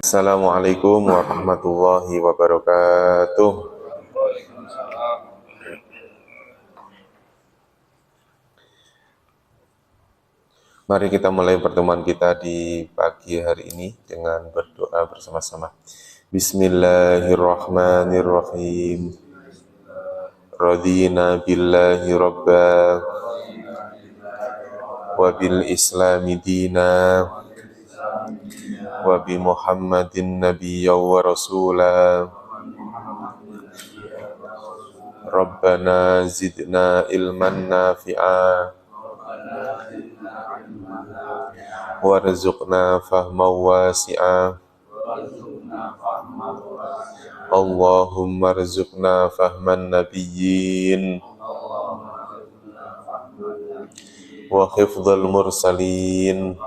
Assalamualaikum warahmatullahi wabarakatuh. Mari kita mulai pertemuan kita di pagi hari ini dengan berdoa bersama-sama. Bismillahirrahmanirrahim. Radina billahi rabba wa bil islami dina wa bi Muhammadin nabiyya wa rasula. Rabbana zidna ilman nafi'a warzuqna fahman wasi'a. Allahumma rzuqna fahman nabiyyin wa hifdzal mursalin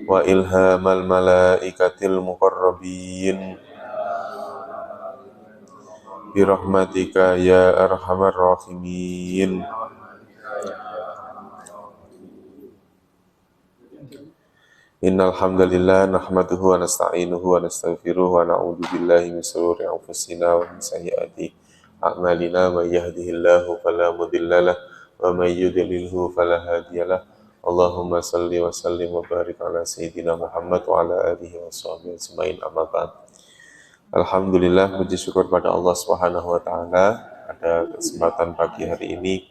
wa ilhamal malaikatil muqarrabin birahmatika ya arhamar rahimin. Innal hamdalillah nahmaduhu wa nasta'inuhu wa nastaghfiruhu wa na'udzu billahi min shururi anfusina wa min sayyiati a'malina. May yahdihillahu fala mudhillalah wa may yudlilhu fala hadiyalah. Allahumma salli wa sallim wa barik ala sayyidina Muhammad wa ala alihi wa sahbihi ajmain, amma ba'd. Alhamdulillah, puji syukur pada Allah Subhanahu wa taala, pada kesempatan pagi hari ini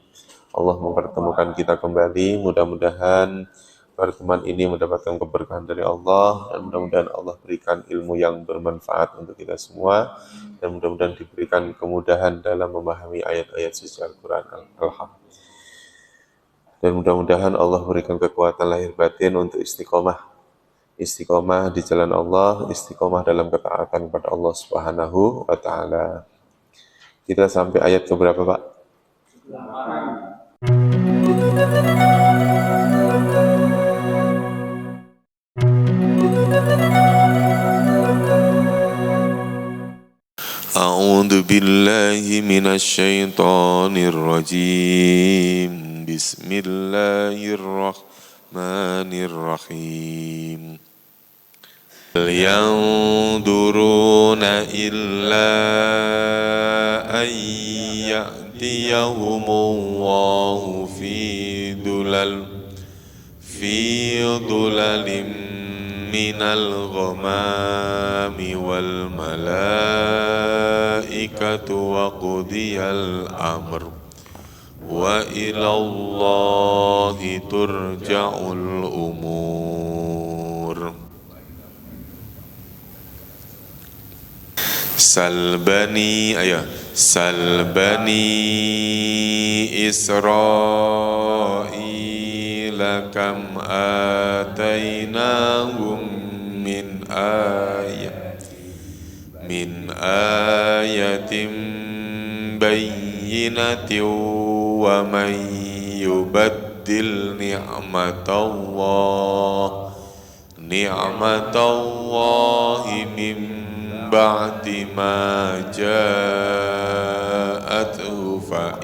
Allah mempertemukan kita kembali. Mudah-mudahan pertemuan ini mendapatkan keberkahan dari Allah, dan mudah-mudahan Allah berikan ilmu yang bermanfaat untuk kita semua, dan mudah-mudahan diberikan kemudahan dalam memahami ayat-ayat suci Al-Quran. Dan mudah-mudahan Allah berikan kekuatan lahir batin untuk istiqomah di jalan Allah, istiqomah dalam ketaatan kepada Allah Subhanahu wa taala. Kita sampai ayat ke berapa, Pak? A'udzu billahi minasy syaithanir rajim. Bismillahirrahmanirrahim. Yanzuruna illa an ya'tiyahumullahu fi dhulalin minal ghamami wal malaikatu wa qudiyal amr wa ilallahi turja'ul umur. Salbani Israila kam atainahum min ayatin bayyinatin wa man yubaddil ni'matallahi min ba'di ma ja'athu fa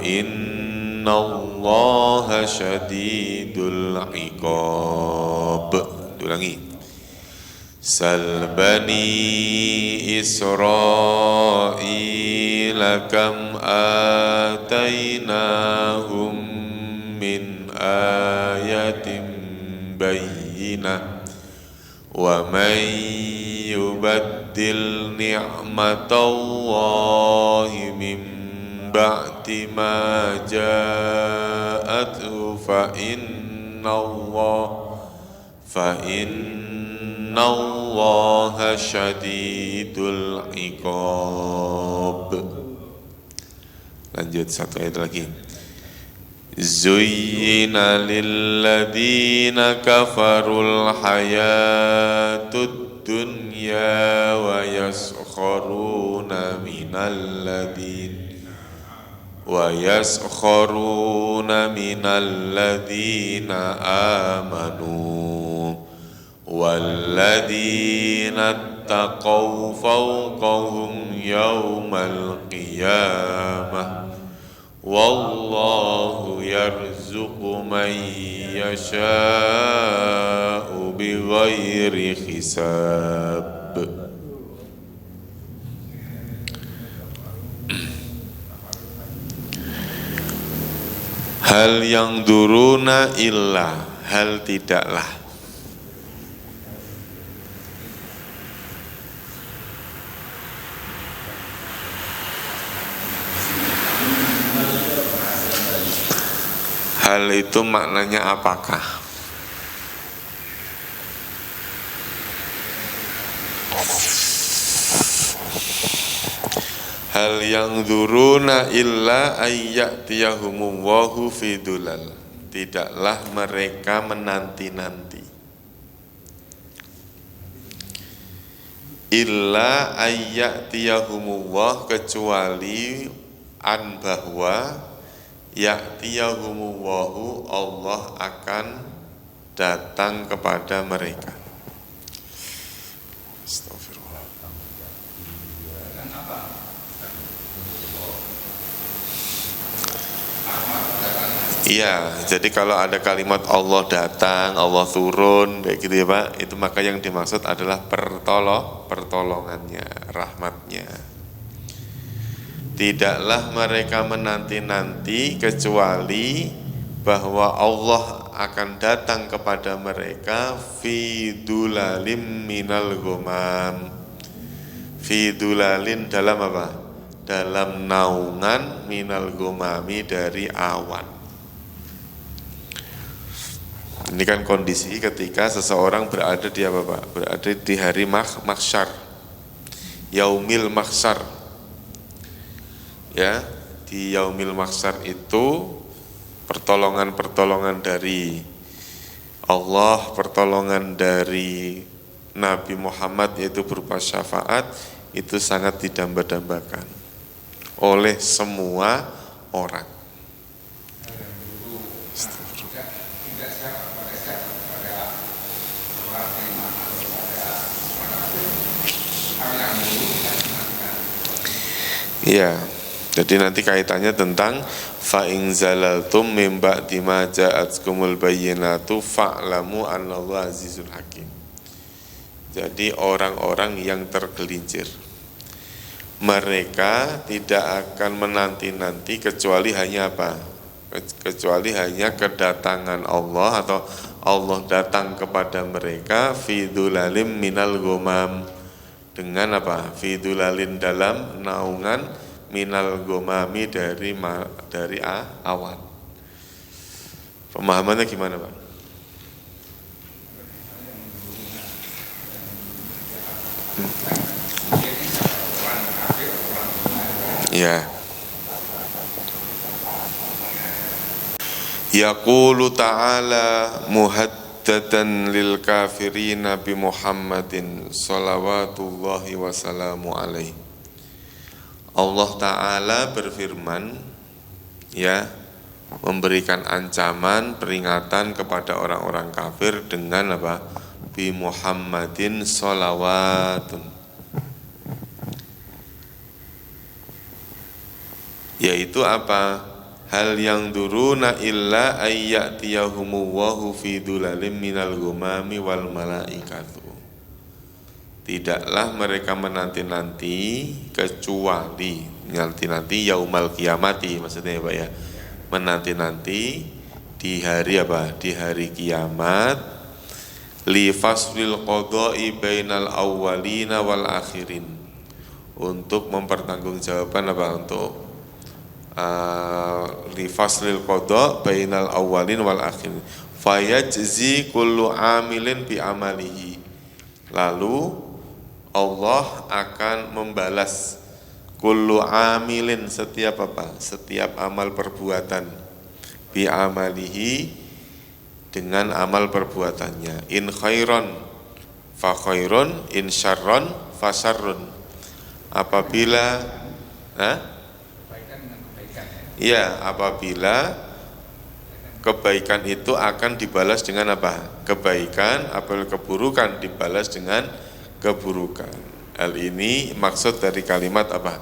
inna Allaha syadidul iqab. Ulangi. Salbani Israila kam atainahum min ayatin bayyinah wa man yubaddil ni'matallahi min ba'di ma ja'athu fa inna Allaha syadidul iqab. Lanjut satu ayat lagi. Zuyyina lilladina kafarul hayatud dunya wa yaskharuna minal ladina amanu walladina taqaw fawqahum yawmal qiyamah wallahu yarzuqu man yasha'u bighairi hisab. Hal yang duruna illa, hal tidaklah. Hal itu maknanya apakah? Hal yang duruna illa ayyatiyahumullahu fi dulal. Tidaklah mereka menanti-nanti. Illa ayyatiyahumullah, kecuali an bahwa ya'tiyahumullahu, Allah akan datang kepada mereka. Astagfirullah. Iya, jadi kalau ada kalimat Allah datang, Allah turun, kayak gitu ya Pak, itu maka yang dimaksud adalah pertolongannya, rahmatnya. Tidaklah mereka menanti-nanti kecuali bahwa Allah akan datang kepada mereka fi dulalim minal ghamam. Fi dulalin dalam apa? Dalam naungan minal ghamami, dari awan. Ini kan kondisi ketika seseorang berada di apa Pak? Berada di hari mahsyar, yaumil mahsyar. Ya, di yaumil mahsyar itu pertolongan-pertolongan dari Allah, pertolongan dari Nabi Muhammad yaitu berupa syafaat, itu sangat didamba-dambakan oleh semua orang. Iya, jadi nanti kaitannya tentang fa in zalaltum mim ba'di ma ja'atkumul bayyinatu fa'lamu anallahu azizul hakim. Jadi orang-orang yang tergelincir, mereka tidak akan menanti-nanti kecuali hanya apa? Kecuali hanya kedatangan Allah, atau Allah datang kepada mereka fi dulalim minal ghamam, dengan apa? Fi dulalin, dalam naungan, minal ghamami, dari awan. Pemahamannya gimana Pak? Ya. Yaqulu ta'ala muhaddadan lil kafirina bi Muhammadin salawatullahi wassalamu alaihi. Allah Ta'ala berfirman, ya, memberikan ancaman, peringatan kepada orang-orang kafir dengan apa? Bi Muhammadin salawatun, yaitu apa? Hal yang duruna illa ayyatiyahumullahu fi dulalim minal ghamami wal malaikatu. Tidaklah mereka menanti-nanti kecuali menanti-nanti yaumal kiamati, maksudnya ya Pak ya, menanti-nanti di hari apa? Di hari kiamat, li faslil qada'i bainal awwalina wal akhirin, untuk mempertanggungjawabkan apa? Untuk li faslil qada' bainal awwalin wal akhirin, fayajzi kullu amilin bi amalihi. Lalu Allah akan membalas kullu amilin, setiap apa? Setiap amal perbuatan, bi amalihi, dengan amal perbuatannya. In khairon fa khairun, in syarron fa syarrun. Apabila ya, apabila kebaikan itu akan dibalas dengan apa? Kebaikan, apabila keburukan dibalas dengan keburukan. Hal ini maksud dari kalimat apa?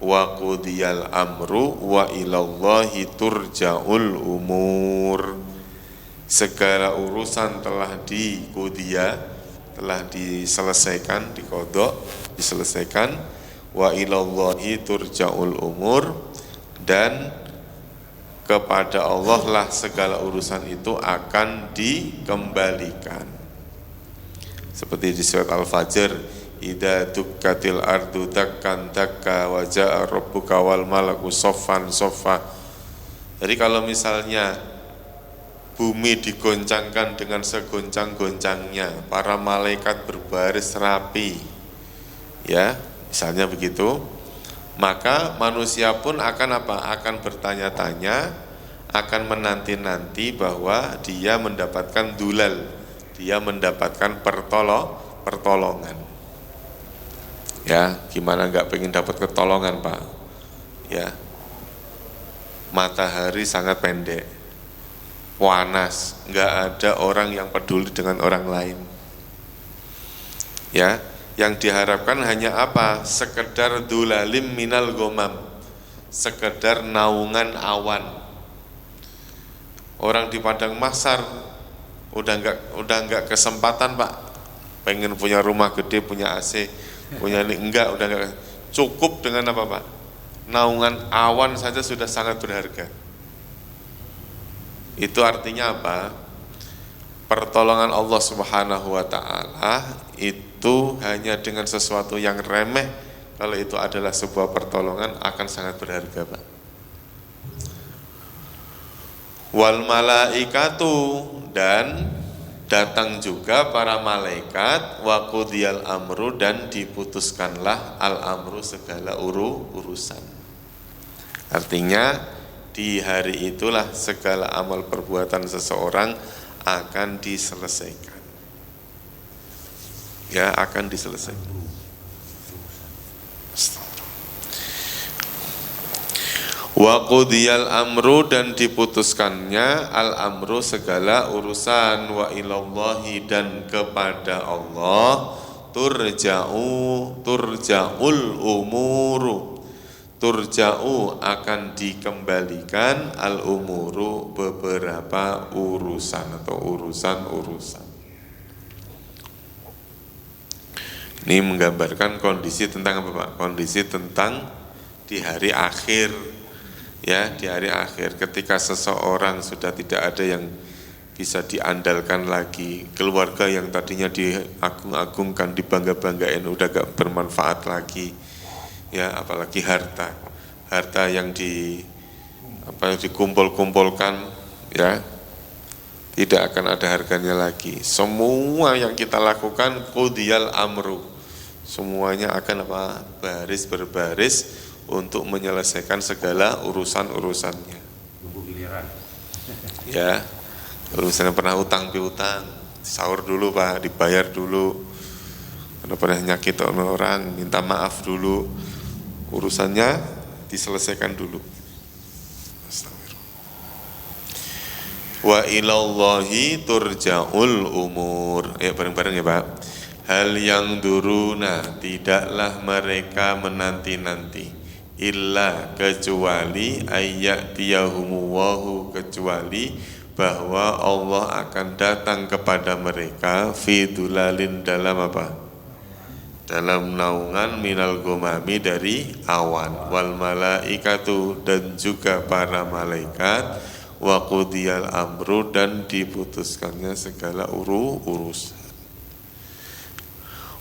Wa qudiyal amru wa ilallahi turja'ul umur. segala urusan telah telah diselesaikan, diqadha, diselesaikan. Wa ilallahi turja'ul umur, dan kepada Allah lah segala urusan itu akan dikembalikan. Seperti di surat Al-Fajr, idza dukkatil ardu dakkan dakka wa jaa rabbuka wal malaku saffan saffa. Jadi kalau misalnya bumi digoncangkan dengan segoncang-goncangnya, para malaikat berbaris rapi, ya, misalnya begitu, maka manusia pun akan apa? Akan bertanya-tanya, akan menanti-nanti bahwa dia mendapatkan dulal, dia mendapatkan pertolongan. Ya, gimana nggak pengen dapat pertolongan, Pak? Ya, matahari sangat pendek, panas, nggak ada orang yang peduli dengan orang lain. Ya, yang diharapkan hanya apa? Sekedar dulalim minal gomam, sekedar naungan awan. Orang di padang mahsyar udah nggak kesempatan, Pak, pengen punya rumah gede, punya AC, punya ini, udah nggak, cukup dengan apa, Pak? Naungan awan saja sudah sangat berharga. Itu artinya apa? Pertolongan Allah Subhanahu wa ta'ala itu hanya dengan sesuatu yang remeh, kalau itu adalah sebuah pertolongan, akan sangat berharga, Pak. Wal malaikatu, dan datang juga para malaikat, wa qudiyal amru, dan diputuskanlah al-amru, segala urusan. Artinya di hari itulah segala amal perbuatan seseorang akan diselesaikan. Ya, akan diselesaikan. Wa qudiyal amru, dan diputuskannya al-amru, segala urusan. Wa ilallahi, dan kepada Allah turja'ul umuru, turja'u, akan dikembalikan al-umuru, beberapa urusan atau urusan-urusan. Ini menggambarkan kondisi tentang apa, Pak? Kondisi tentang di hari akhir, ya, di hari akhir, ketika seseorang sudah tidak ada yang bisa diandalkan lagi, keluarga yang tadinya diagung-agungkan, dibangga-banggain, udah gak bermanfaat lagi, ya, apalagi harta yang dikumpul-kumpulkan, ya, tidak akan ada harganya lagi. Semua yang kita lakukan qudiyal amru, semuanya akan apa? Berbaris untuk menyelesaikan segala urusan-urusannya. Ya, urusan yang pernah utang piutang, sahur dulu, Pak, dibayar dulu. Kalau pernah nyakit orang, minta maaf dulu, urusannya diselesaikan dulu. Wa ilallahi turja'ul umur. Ya, bareng-bareng ya, Pak. Hal yang duruna, tidaklah mereka menanti-nanti, illa, kecuali ayyatiyahumuwahu, kecuali bahwa Allah akan datang kepada mereka fidulalin, dalam apa? Dalam naungan minal gomami, dari awan, wal malaikatu, dan juga para malaikat, wa qudiyal amru, dan diputuskannya segala urusan.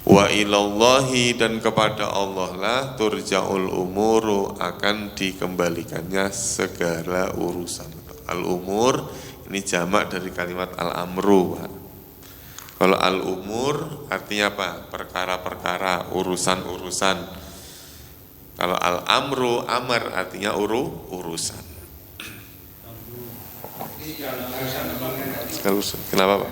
Wa ilallahi, dan kepada Allah lah turja'ul umuru, akan dikembalikannya segala urusan. Al-umur ini jamak dari kalimat al-amru, Pak. Kalau al-umur artinya apa? Perkara-perkara, urusan-urusan. Kalau al-amru, amar, artinya urusan. Kenapa, Pak?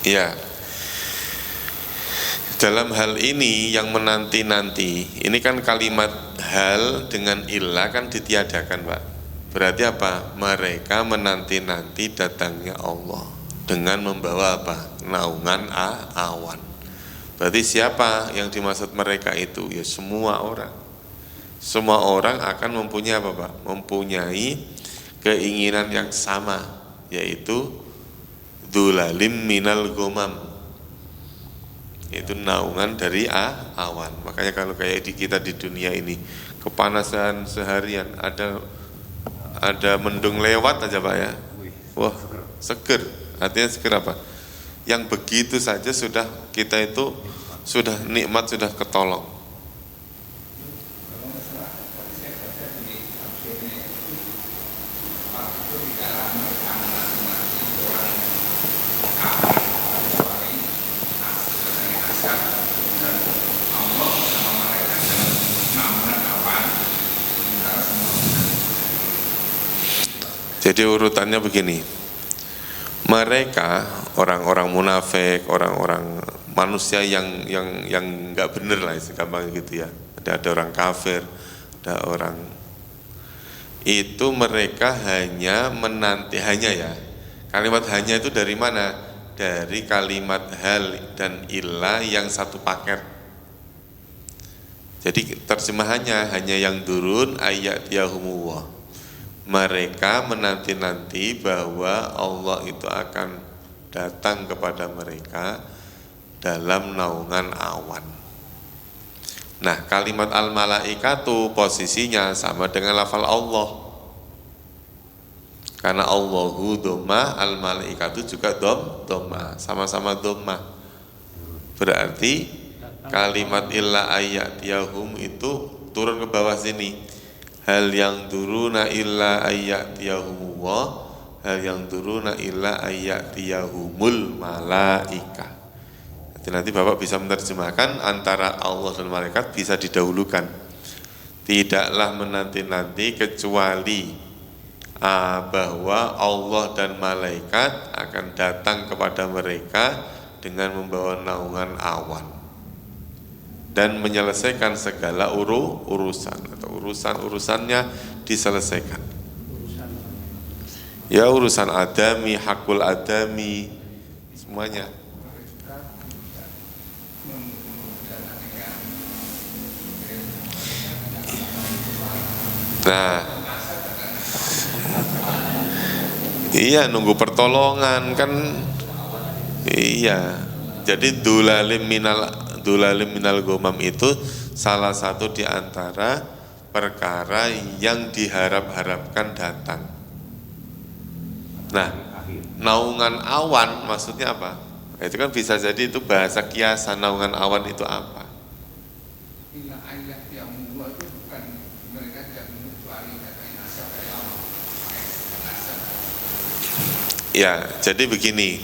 Iya. Dalam hal ini yang menanti-nanti, ini kan kalimat hal dengan illah kan ditiadakan, Pak. Berarti apa? Mereka menanti-nanti datangnya Allah dengan membawa apa? Naungan awan. Berarti siapa yang dimaksud mereka itu? Ya semua orang. Semua orang akan mempunyai apa Pak? Mempunyai keinginan yang sama, yaitu dzulalim minal ghamam, itu naungan dari awan. Makanya kalau kayak di kita di dunia ini kepanasan seharian, ada mendung lewat aja Pak ya, wah seger. Artinya seger apa? Yang begitu saja sudah kita itu sudah nikmat, sudah ketolong. Jadi urutannya begini, mereka orang-orang munafik, orang-orang manusia yang nggak bener lah, gampang gitu ya. Ada orang kafir, ada orang itu, mereka hanya menanti, hanya ya. Kalimat hanya itu dari mana? Dari kalimat hal dan illa yang satu paket. Jadi terjemahannya hanya yang turun ayat yahumullah. Mereka menanti-nanti bahwa Allah itu akan datang kepada mereka dalam naungan awan. Nah, kalimat al-malaikatu posisinya sama dengan lafal Allah. Karena Allahu dhamma, al-malaikatu juga dhamma, sama-sama dhamma. Berarti kalimat illa ayyatiyahum itu turun ke bawah sini. Hal yang turuna illa ayyatiyahumullah, hal yang turuna illa ayyatiyahumul malaika. Nanti Bapak bisa menerjemahkan antara Allah dan malaikat bisa didahulukan. Tidaklah menanti-nanti kecuali bahwa Allah dan malaikat akan datang kepada mereka dengan membawa naungan awan dan menyelesaikan segala urusan atau urusan-urusannya diselesaikan. Ya urusan adami, hakul adami, semuanya. Nah, iya nunggu pertolongan kan, iya. Jadi dzulalim minal ghamam itu salah satu di antara perkara yang diharap-harapkan datang. Nah, naungan awan maksudnya apa? Itu kan bisa jadi itu bahasa kiasan. Naungan awan itu apa? Ya, jadi begini.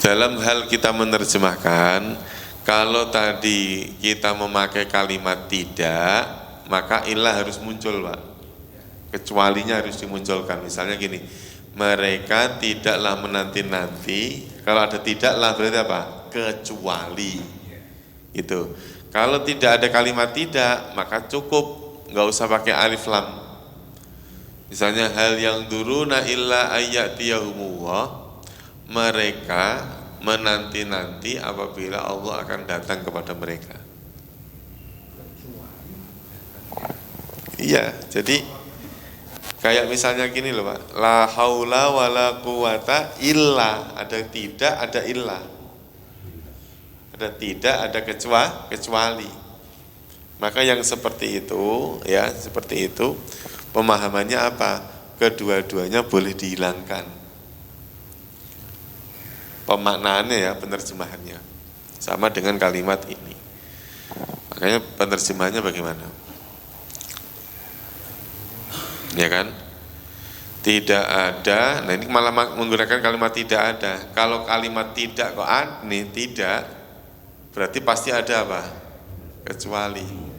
Dalam hal kita menerjemahkan, kalau tadi kita memakai kalimat tidak, maka ilah harus muncul, Pak. Kecualinya harus dimunculkan. Misalnya gini, mereka tidaklah menanti-nanti. Kalau ada tidaklah berarti apa? Kecuali. Itu. Kalau tidak ada kalimat tidak, maka cukup, nggak usah pakai alif lam. Misalnya hal yang duruna illa ayyatiyahumullah, mereka menanti-nanti apabila Allah akan datang kepada mereka. Iya, jadi kayak misalnya gini loh Pak, la haula wala quwata illa, ada tidak, ada illa. Ada tidak, ada kecuali. Maka yang seperti itu, ya, seperti itu, pemahamannya apa? Kedua-duanya boleh dihilangkan. Pemaknaannya ya, penerjemahannya sama dengan kalimat ini. Makanya penerjemahannya bagaimana? Ya kan? Tidak ada. Nah ini malah menggunakan kalimat tidak ada. Kalau kalimat tidak kok ini tidak, berarti pasti ada apa? Kecuali.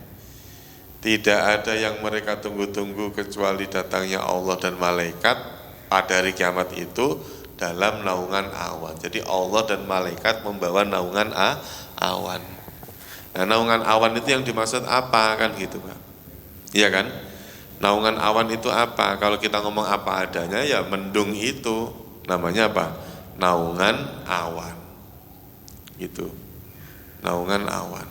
Tidak ada yang mereka tunggu-tunggu kecuali datangnya Allah dan malaikat pada hari kiamat itu dalam naungan awan. Jadi Allah dan malaikat membawa naungan awan. Nah, naungan awan itu yang dimaksud apa kan gitu Pak? Iya kan? Naungan awan itu apa? Kalau kita ngomong apa adanya ya mendung itu namanya apa? Naungan awan. Gitu. Naungan awan.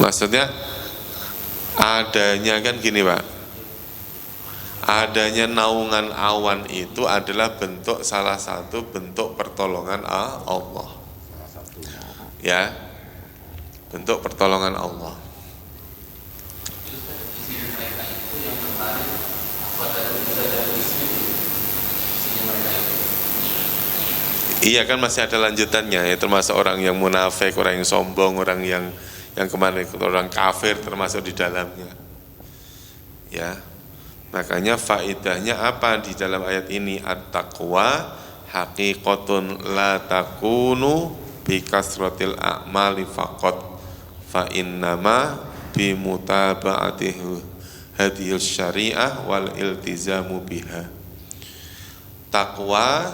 Maksudnya adanya kan gini Pak, adanya naungan awan itu adalah bentuk, salah satu bentuk pertolongan Allah, ya, bentuk pertolongan Allah. Iya kan, masih ada lanjutannya ya, termasuk orang yang munafik, orang yang sombong, orang yang kemarin orang kafir termasuk di dalamnya. Ya. Makanya faedahnya apa di dalam ayat ini? At-taqwa haqiqatun la takunu bi kasratil a'mali faqat fa innama bi mutaba'atihi hadhil syariah wal iltizamu biha. Takwa,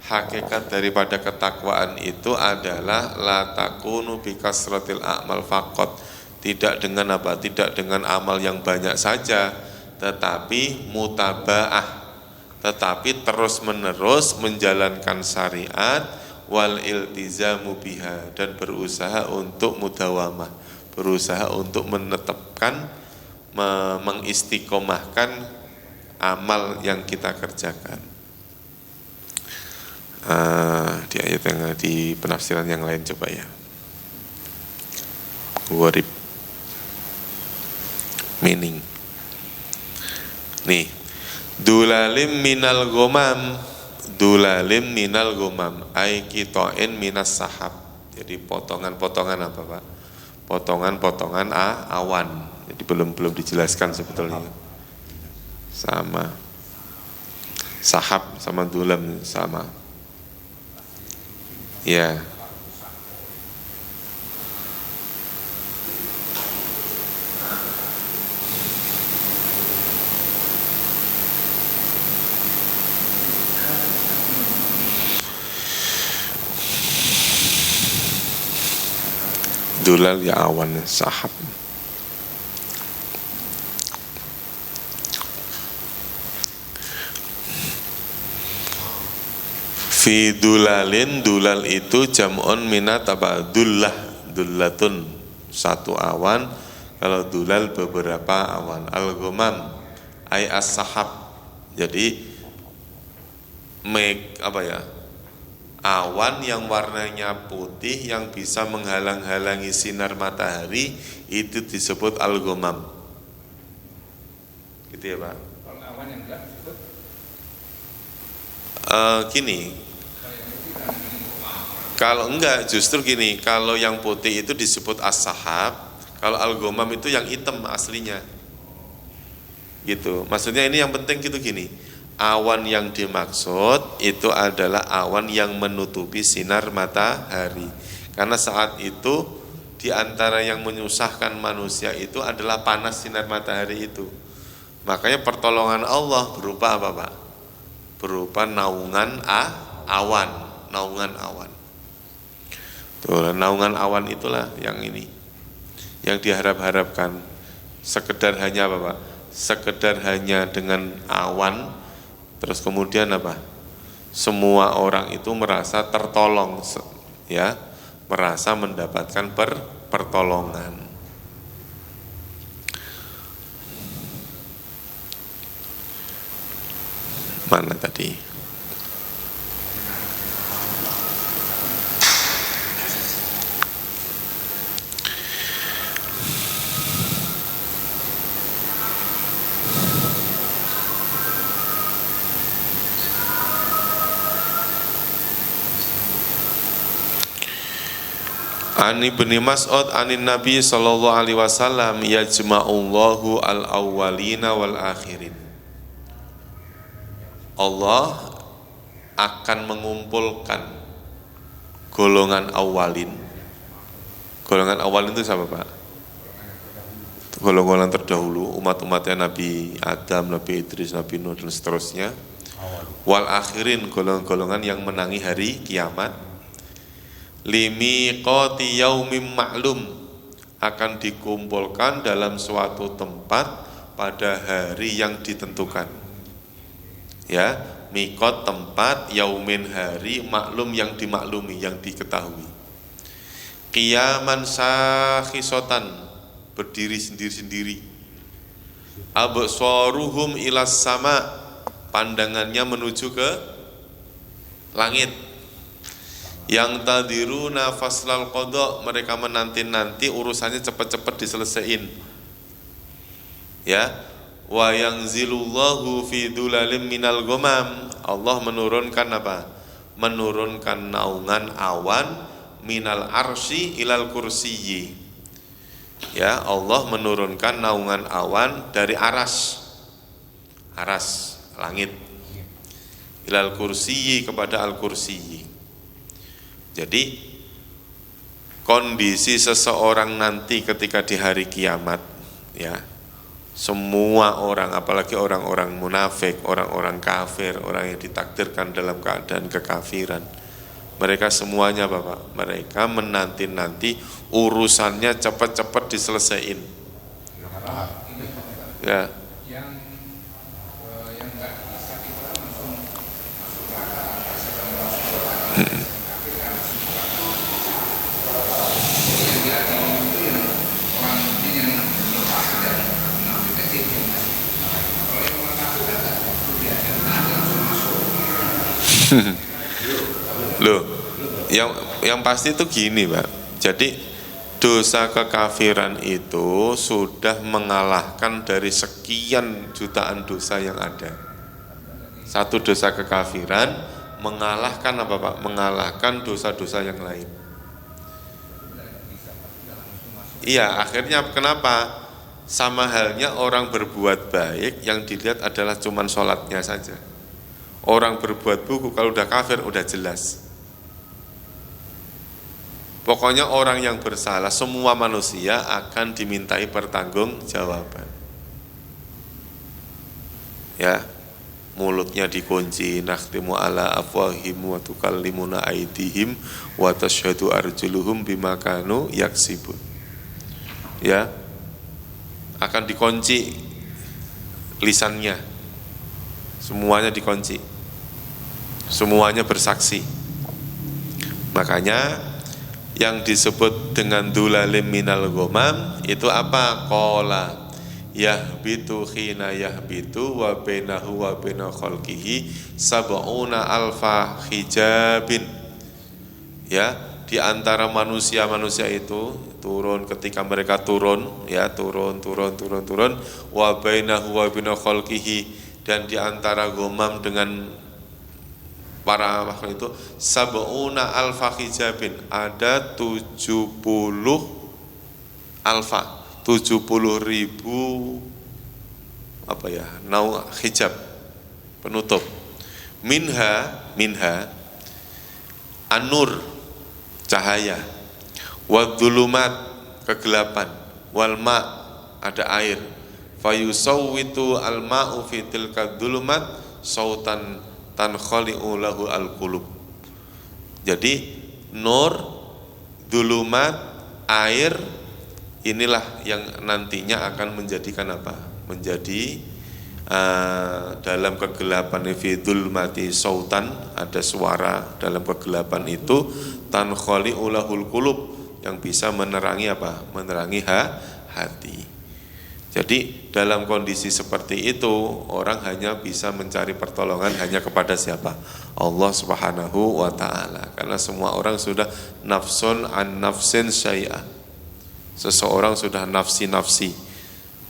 hakikat daripada ketakwaan itu adalah la takunu bi kasratil a'mal faqat, tidak dengan apa? Tidak dengan amal yang banyak saja, tetapi mutaba'ah, tetapi terus-menerus menjalankan syariat, wal iltizamu biha, dan berusaha untuk mudawamah, berusaha untuk menetapkan, mengistiqomahkan amal yang kita kerjakan. Di ayat yang di penafsiran yang lain coba ya. Warib meaning. Nih, dulalim minal gomam, dulalim minal gomam, ay qita'in minas sahab. Jadi potongan-potongan apa Pak? Potongan-potongan awan. Jadi belum dijelaskan sebetulnya. Sama. Sahab sama dulam sama. Ya. Dulal ya awan, sahab. Fi dulalin, dulal itu jam'un minat apa? Dullah, dullatun satu awan. Kalau dulal beberapa awan. Al-ghamam ay as-sahab. Jadi apa ya? Awan yang warnanya putih yang bisa menghalang-halangi sinar matahari itu disebut al-ghamam. Gitu ya Pak? Kalau awan yang enggak disebut gini. Kalau enggak, justru gini, kalau yang putih itu disebut as-sahab, kalau al-ghamam itu yang hitam aslinya. Gitu. Maksudnya ini yang penting gitu gini. Awan yang dimaksud itu adalah awan yang menutupi sinar matahari. Karena saat itu di antara yang menyusahkan manusia itu adalah panas sinar matahari itu. Makanya pertolongan Allah berupa apa Pak? Berupa naungan awan, naungan awan. Tuh, naungan awan itulah yang ini, yang diharap-harapkan. Sekedar hanya apa Pak? Sekedar hanya dengan awan, terus kemudian apa? Semua orang itu merasa tertolong, ya, merasa mendapatkan pertolongan. Mana tadi? Ani Ibnu Mas'ud anin Nabi sallallahu alaihi wasallam yajma'ullahu al-awwalina wal akhirin. Allah akan mengumpulkan golongan awalin. Golongan awalin itu siapa Pak? Golongan terdahulu, umat-umatnya Nabi Adam, Nabi Idris, Nabi Nuh dan seterusnya. Wal akhirin, golongan-golongan yang menangi hari kiamat. Limiqati yaumim ma'lum, akan dikumpulkan dalam suatu tempat pada hari yang ditentukan. Ya, mikot tempat, yaumin hari, maklum yang dimaklumi, yang diketahui. Qiyaman sakhisotan, berdiri sendiri-sendiri. Absaruhum ilas sama, pandangannya menuju ke langit. Yang tadiruna faslal qada, mereka menanti-nanti urusannya cepat-cepat diselesaikan. Ya, wa yanzilullahu fi dulalim minal ghamam, Allah menurunkan apa? Menurunkan naungan awan minal arsy ilal kursiyyi. Ya, Allah menurunkan naungan awan dari aras langit, ilal kursiyyi, kepada al kursiyyi. Jadi kondisi seseorang nanti ketika di hari kiamat, ya, semua orang, apalagi orang-orang munafik, orang-orang kafir, orang yang ditakdirkan dalam keadaan kekafiran, mereka semuanya Bapak, mereka menanti-nanti urusannya cepat-cepat diselesaikan. Ya. Loh, yang pasti itu gini Pak. Jadi dosa kekafiran itu sudah mengalahkan dari sekian jutaan dosa yang ada. Satu dosa kekafiran mengalahkan apa Pak? Mengalahkan dosa-dosa yang lain. Iya, akhirnya kenapa? Sama halnya orang berbuat baik yang dilihat adalah cuman sholatnya saja. Orang berbuat buruk kalau udah kafir udah jelas. Pokoknya orang yang bersalah, semua manusia akan dimintai pertanggungjawaban. Ya, mulutnya dikunci, nakhtimu ala afwahim wa tukallimuna aydihim wa tasyhadu arjuluhum bima kanu yaksibun. Ya, akan dikunci lisannya, semuanya dikunci, semuanya bersaksi. Makanya yang disebut dengan dulalim minal ghamam itu apa? Qala yahbitu khina yahbitu wa bainahu wa baina khalqihi sab'una alfa hijabin. Ya, di antara manusia-manusia itu turun, ketika mereka turun, ya, turun wa bainahu wa baina khalqihi, dan di antara ghamam dengan para makhluk itu sab'una alfa hijabin, ada 70 alfa, 70.000 apa ya, nau hijab, penutup. Minha an-nur, cahaya, wadh-dhulumat, kegelapan, wal ma, ada air, fayusawwitu al-ma'u fi tilka dhulumat sautan tankhali'u lahu al-qulub. Jadi nur, dhulumat, air, inilah yang nantinya akan menjadikan apa? Menjadi dalam kegelapan, fi dhulmati sautan, ada suara dalam kegelapan itu, tankhali'u lahul qulub, yang bisa menerangi apa? Menerangi hati. Jadi dalam kondisi seperti itu orang hanya bisa mencari pertolongan hanya kepada siapa? Allah Subhanahu wa ta'ala. Karena semua orang sudah nafsun an nafsin syai'ah. Seseorang sudah nafsi-nafsi.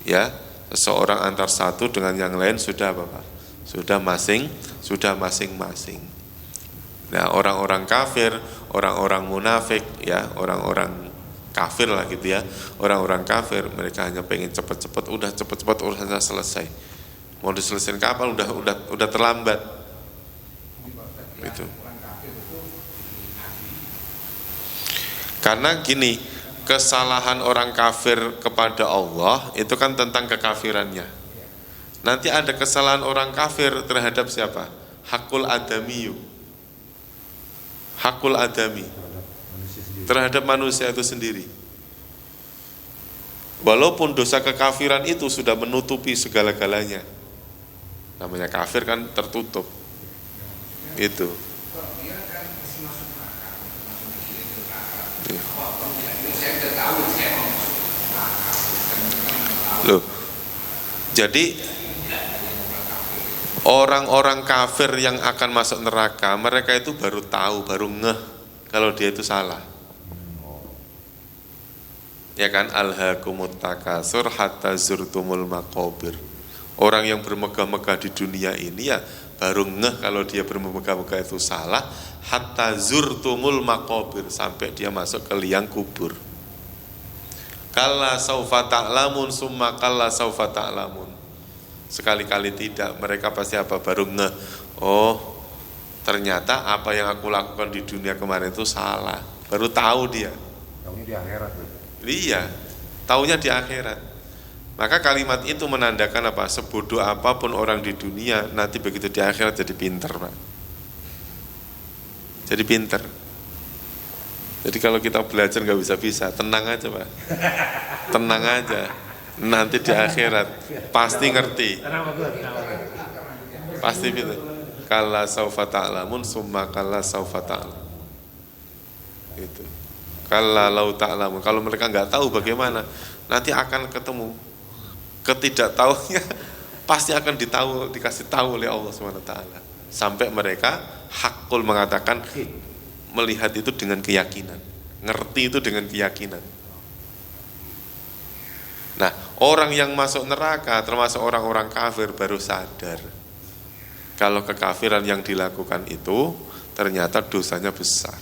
Ya, seseorang antar satu dengan yang lain sudah apa Pak? Sudah masing-masing. Nah, orang-orang kafir, orang-orang munafik, ya, orang-orang kafir lah gitu ya, orang-orang kafir, mereka hanya pengen cepat-cepat, udah cepat-cepat urusannya selesai. Mau diselesaikan kapan? Udah terlambat. Gitu. Karena gini, kesalahan orang kafir kepada Allah itu kan tentang kekafirannya. Nanti ada kesalahan orang kafir terhadap siapa? Hakul adamiyu. Hakul adami, terhadap manusia itu sendiri. Walaupun dosa kekafiran itu sudah menutupi segala-galanya, Namanya kafir kan tertutup. Itu. Ya. Loh. Jadi orang-orang kafir yang akan masuk neraka, mereka itu baru tahu, baru ngeh kalau dia itu salah. Ya kan, alhaakumut takasur hatta zurtumul maqabir. Orang yang bermegah-megah di dunia ini ya baru ngeh kalau dia bermegah-megah itu salah, hatta zurtumul maqabir, sampai dia masuk ke liang kubur. Kalla saufa ta'lamun summa kalla saufa ta'lamun. Sekali-kali tidak, mereka pasti apa? Baru ngeh, oh ternyata apa yang aku lakukan di dunia kemarin itu salah. Baru tahu dia. Taunya di akhirat. Iya, taunya di akhirat. Maka kalimat itu menandakan apa? Sebodoh apapun orang di dunia, nanti begitu di akhirat jadi pinter, Pak. Jadi pinter. Jadi kalau kita belajar nggak bisa-bisa, tenang aja, Pak. Tenang aja. Nanti di akhirat pasti ngerti. Pasti pinter. Kalla saufa ta'lamun summa kalla saufa ta'lamun. Itu. Kalla lau ta'lamun. Kalau mereka nggak tahu bagaimana, nanti akan ketemu. Ketidaktahunya pasti akan dikasih tahu oleh Allah SWT. Sampai mereka hakul mengatakan melihat itu dengan keyakinan, ngerti itu dengan keyakinan. Nah, orang yang masuk neraka termasuk orang-orang kafir baru sadar kalau kekafiran yang dilakukan itu ternyata dosanya besar.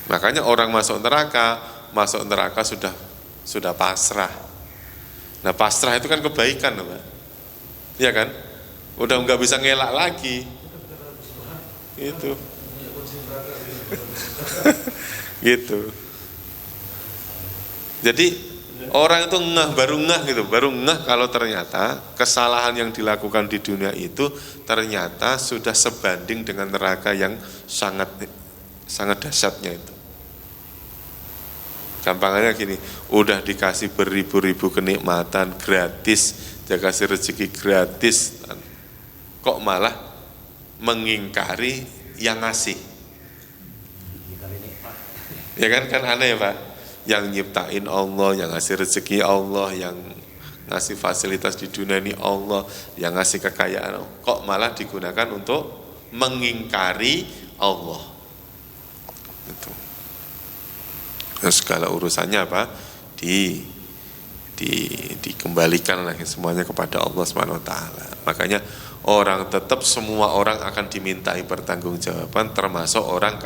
Makanya orang masuk neraka sudah pasrah. Nah, pasrah itu kan kebaikan, Pak. Iya kan? Udah nggak bisa ngelak lagi. Itu. Gitu. Jadi orang itu baru ngeh kalau ternyata kesalahan yang dilakukan di dunia itu ternyata sudah sebanding dengan neraka yang sangat dahsyatnya itu. Gampangnya gini, udah dikasih beribu-ribu kenikmatan gratis, dikasih rezeki gratis, kok malah mengingkari yang ngasih. Ya kan aneh ya, Pak. Yang nyiptain Allah, yang ngasih rezeki Allah, yang ngasih fasilitas di dunia ini Allah, yang ngasih kekayaan, kok malah digunakan untuk mengingkari Allah. Itu. Nah, segala urusannya apa? Dikembalikan lagi semuanya kepada Allah SWT. Makanya semua orang akan dimintai pertanggungjawaban, termasuk orang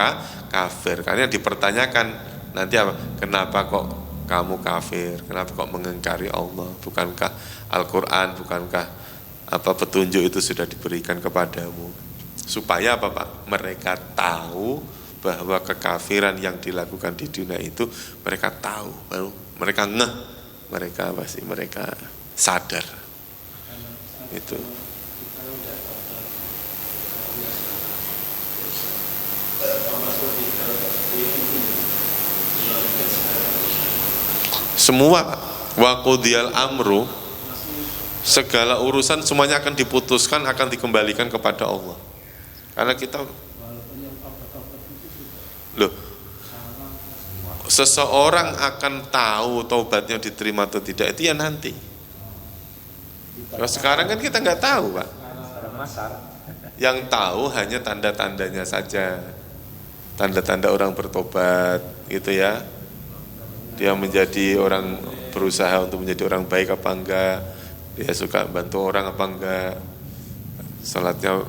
kafir. Karena dipertanyakan nanti apa? Kenapa kok kamu kafir? Kenapa kok mengingkari Allah? Bukankah Al-Quran, bukankah petunjuk itu sudah diberikan kepadamu? Supaya apa, Pak? Mereka tahu bahwa kekafiran yang dilakukan di dunia itu mereka tahu, baru mereka ngeh, mereka sadar. Itu. Semua waqudiyal amru, segala urusan semuanya akan diputuskan, akan dikembalikan kepada Allah. Karena kita seseorang akan tahu taubatnya diterima atau tidak itu ya nanti. Kalau sekarang kan kita nggak tahu, Pak. Yang tahu hanya tanda-tandanya saja, tanda-tanda orang bertobat, gitu ya. Dia menjadi orang, berusaha untuk menjadi orang baik apa enggak, dia suka bantu orang apa enggak, salatnya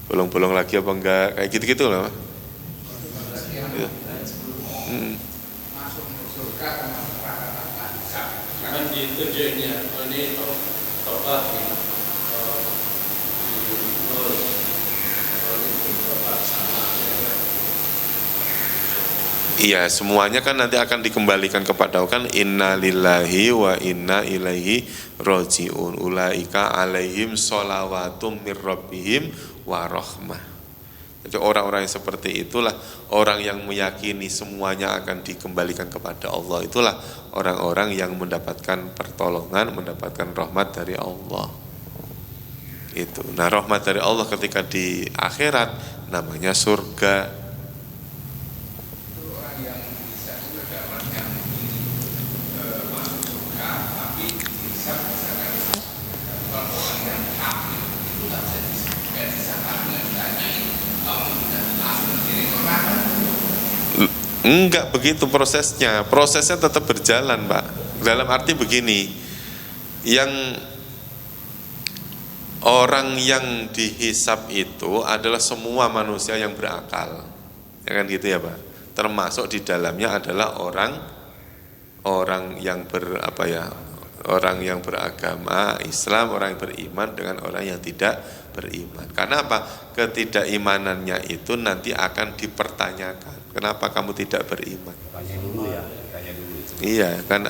bolong-bolong lagi apa enggak, kayak gitu-gitu loh. Ya. Masuk surga kan di tujuannya ini tobat ini Iya, semuanya kan nanti akan dikembalikan kepada Allah kan, inna lillahi wa inna ilaihi roji'un, ulaika alaihim sholawatum mir rabbihim wa rahmah. Jadi orang-orang yang seperti itulah orang yang meyakini semuanya akan dikembalikan kepada Allah. Itulah orang-orang yang mendapatkan pertolongan, mendapatkan rahmat dari Allah. Itu. Nah, rahmat dari Allah ketika di akhirat namanya surga. Enggak begitu prosesnya. Prosesnya tetap berjalan, Pak. Dalam arti begini, yang orang yang dihisab itu adalah semua manusia yang berakal. Ya kan gitu ya, Pak. Termasuk di dalamnya adalah orang yang orang yang beragama Islam, orang yang beriman dengan orang yang tidak beriman. Karena apa? Ketidakimanannya itu nanti akan dipertanyakan. Kenapa kamu tidak beriman? Tanya dulu ya, tanya dulu. Iya, kan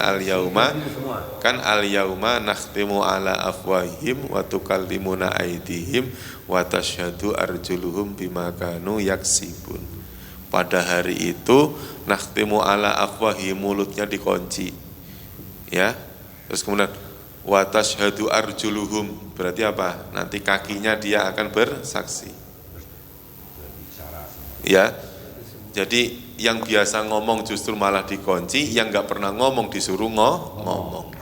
al yauma nakhtimu ala afwahim wa tukallimuna aydihim wa tashhadu arjuluhum bima kanu yaksibun. Pada hari itu nakhtimu ala afwahim, mulutnya dikunci. Ya. Terus kemudian wa tashhadu arjuluhum, berarti apa? Nanti kakinya dia akan bersaksi. Ya. Jadi yang biasa ngomong justru malah dikunci, yang nggak pernah ngomong disuruh ngomong.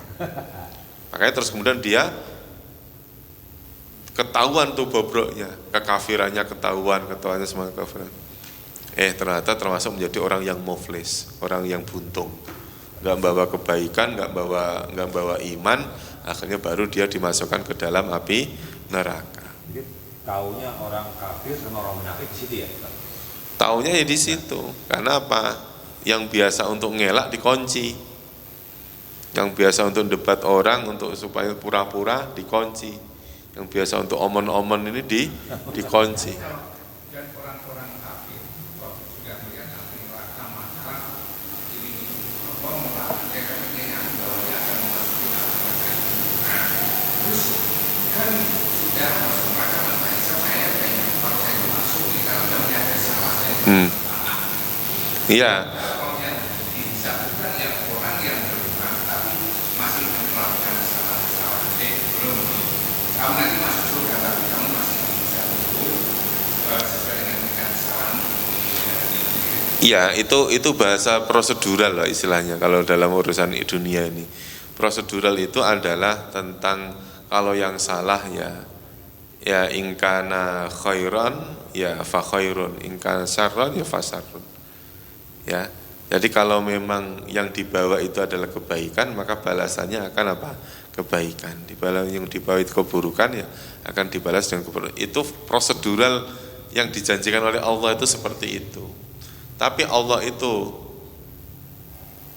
Makanya terus kemudian dia ketahuan tuh bobroknya, kekafirannya ketahuan semua kekafiran. Ternyata termasuk menjadi orang yang muflis, orang yang buntung, nggak bawa kebaikan, nggak bawa iman, akhirnya baru dia dimasukkan ke dalam api neraka. Jadi taunya orang kafir sama orang munafik di situ ya? Taunya ya di situ. Karena apa? Yang biasa untuk ngelak dikunci. Yang biasa untuk debat orang untuk supaya pura-pura dikunci. Yang biasa untuk omon-omon ini dikunci. Dan orang-orang kafir waktu sudah melihat api neraka maka ini melakukan yang bahwa dia akan memasuki neraka. Nah, terus kan sudah masuk neraka maka saya kayaknya kalau saya masuk di dalam yang ada salah. Iya. Kalau yang disatukan yang orang yang beriman tapi masih melakukan salah-salah, belum. Kamu nanti masuk surga tapi kamu masih bisa sesuai dengan kesalahan. Iya, itu bahasa prosedural lah istilahnya kalau dalam urusan dunia ini. Prosedural itu adalah tentang kalau yang salah ya ingkana khairan ya fa khairun, ingkana syarran ya fa syarrun. Ya. Jadi kalau memang yang dibawa itu adalah kebaikan, maka balasannya akan apa? Kebaikan. Yang dibawa itu keburukan ya akan dibalas dengan keburukan. Itu prosedural yang dijanjikan oleh Allah itu seperti itu. Tapi Allah itu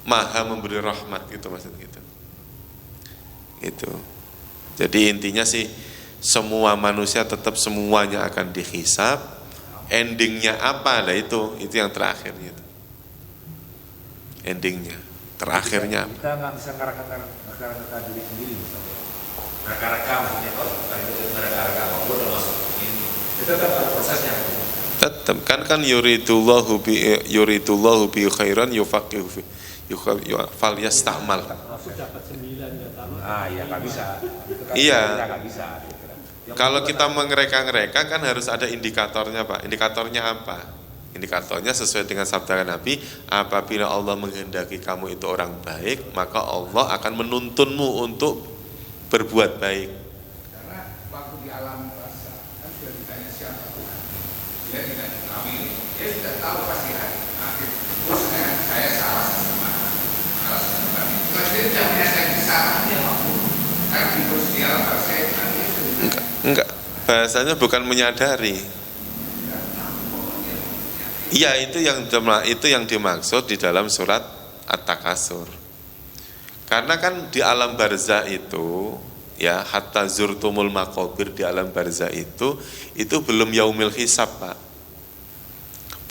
Maha memberi rahmat gitu maksudnya gitu. Itu. Jadi intinya sih semua manusia tetap semuanya akan dihisab. Endingnya apa? Nah itu yang terakhir gitu. Endingnya, terakhirnya. Kita nggak bisa ngeraka diri sendiri misalnya. Ngeraka maksudnya kalau bukan itu ngeraka maupun termasuk ini. Itu tetap ada prosesnya. Tetap kan yuridullahu bi khairan yufaqihu fi fal yastamal. Iya nggak bisa. Iya. Nggak bisa. Kalau kita mengereka-ngereka kan harus ada indikatornya, Pak. Indikatornya apa? Indikatornya sesuai dengan sabda Nabi, apabila Allah menghendaki kamu itu orang baik, maka Allah akan menuntunmu untuk berbuat baik. Karena waktu di alam rasa kan sudah ditanya siapa Tuhan. Dia tidak mengetahui, dia sudah tahu pasti hari akhir. Terusnya saya salah sesama. Mas dia tidak menyadari kesalahannya waktu. Tapi terus di alam rasa enggak, bahasanya bukan menyadari. Iya, itu yang dimaksud di dalam surat At-Takasur. Karena kan di alam barzah itu ya hatta zurtumul maqabir, di alam barzah itu belum yaumil hisab, Pak.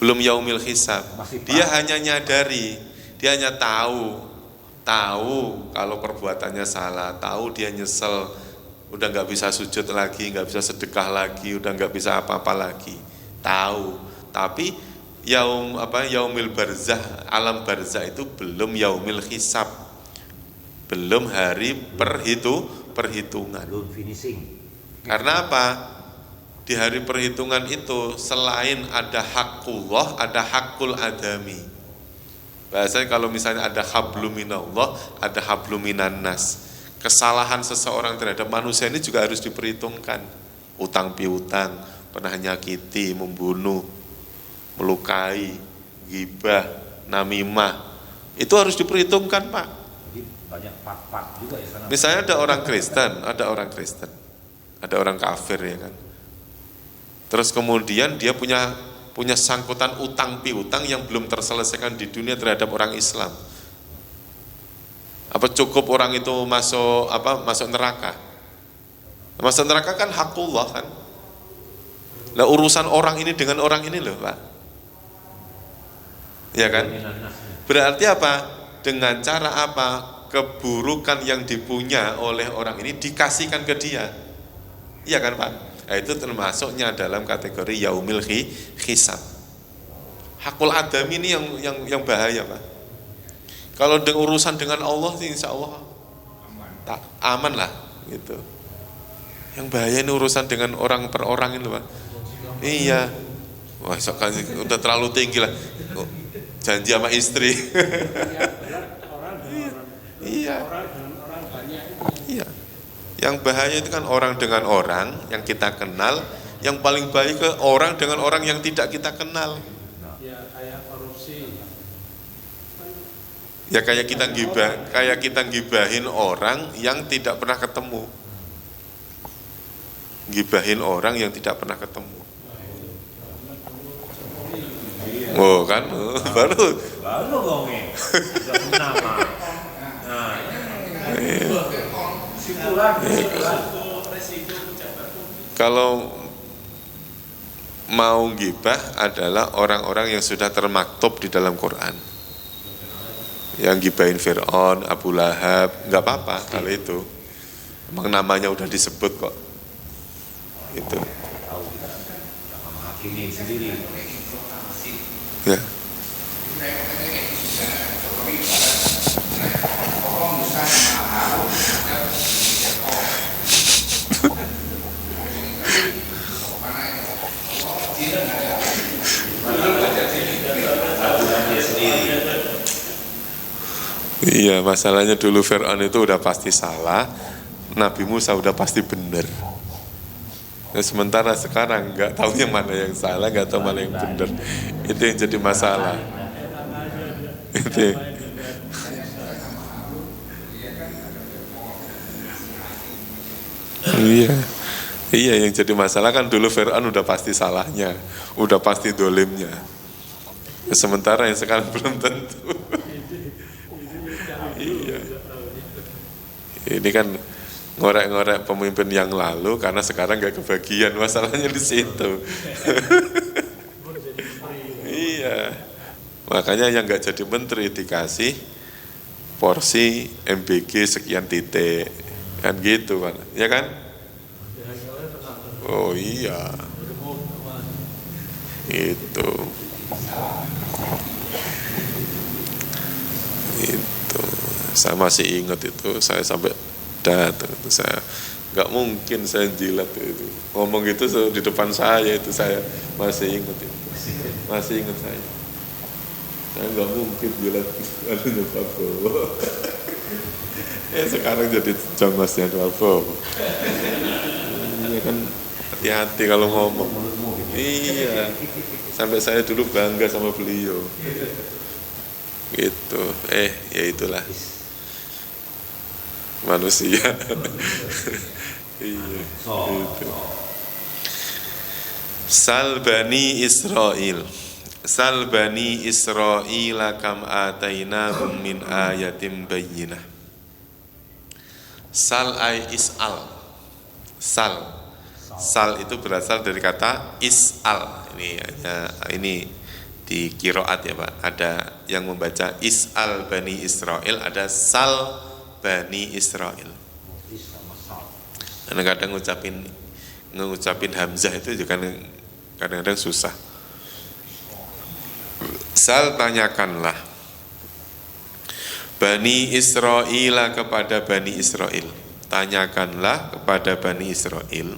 Belum yaumil hisab. Dia hanya nyadari, dia hanya tahu kalau perbuatannya salah, tahu dia nyesel, udah nggak bisa sujud lagi, nggak bisa sedekah lagi, udah nggak bisa apa-apa lagi. Tahu, tapi yaumil barzah, alam barzah itu belum yaumil hisab, belum hari perhitungan. Belum finishing. Karena apa? Di hari perhitungan itu selain ada hakullah, ada hakul adami. Bahasanya kalau misalnya ada hablum minallah, ada hablum minan nas. Kesalahan seseorang terhadap manusia ini juga harus diperhitungkan. Utang piutang, pernah nyakiti, membunuh, melukai, ghibah, namimah. Itu harus diperhitungkan, Pak. Jadi banyak part-part juga ya sana. Misalnya ada orang Kristen, ada orang kafir ya kan. Terus kemudian dia punya sangkutan utang piutang yang belum terselesaikan di dunia terhadap orang Islam. Apa cukup orang itu masuk neraka? Masuk neraka kan hakullah kan. Lah urusan orang ini dengan orang ini loh, Pak. Ya kan? Berarti apa? Dengan cara apa? Keburukan yang dipunya oleh orang ini dikasihkan ke dia. Iya kan, Pak? Nah, itu termasuknya dalam kategori yaumil hisab. Hakul adami ini yang bahaya, Pak. Kalau urusan dengan Allah sih insya Allah aman lah gitu. Yang bahaya ini urusan dengan orang per orang itu, Pak. Iya. Wah, udah terlalu tinggi lah. Janji sama istri. Iya. Iya. Yang bahaya itu kan orang dengan orang yang kita kenal, yang paling baik ke orang dengan orang yang tidak kita kenal. Ya kayak korupsi. Ya kayak kita gibahin orang yang tidak pernah ketemu. Gibahin orang yang tidak pernah ketemu. Oh kan, baru ngomongin. Sudah nama. Nah, kalau mau gibah adalah orang-orang yang sudah termaktub di dalam Quran. Yang gibahin Fir'aun, Abu Lahab, nggak apa-apa kalau itu. Emang namanya udah disebut kok. Itu. tahu kita menghakimi sendiri. Ya. Iya, masalahnya dulu Fir'aun itu udah pasti salah, Nabi Musa udah pasti benar. Nah, sementara sekarang nggak tahu yang mana yang salah, nggak tahu mana yang benar. Itu yang jadi masalah. Itu. Iya, iya yang jadi masalah kan dulu Fir'aun udah pasti salahnya, udah pasti dolimnya. Sementara yang sekarang belum tentu. Iya. Ini kan ngorek-ngorek pemimpin yang lalu karena sekarang nggak kebagian, masalahnya di situ. Iya. Makanya yang nggak jadi menteri dikasih porsi MBG sekian titik, kan gitu kan, ya kan? Oh iya. Itu. Saya masih ingat itu, saya sampai datang itu saya nggak mungkin saya jilat itu ngomong gitu di depan saya, itu saya masih ingat itu, masih ingat saya nggak mungkin jilat anunya Pak Bowo. Sekarang jadi jamasnya Pak Bowo. Ini kan hati-hati kalau ngomong. Iya, sampai saya dulu bangga sama beliau gitu. Ya itulah manusia. Iya, gitu. Sal Bani Israil kam atainahum min ayatin bayyinah. Sal ay is'al. Sal itu berasal dari kata is'al. Ini di qiraat ya Pak. Ada yang membaca is'al Bani Israil, ada sal Bani Israil. Kadang-kadang ngucapin hamzah itu juga kadang-kadang susah. Sal, tanyakanlah Bani Israel kepada Bani Israel. Tanyakanlah kepada Bani Israel.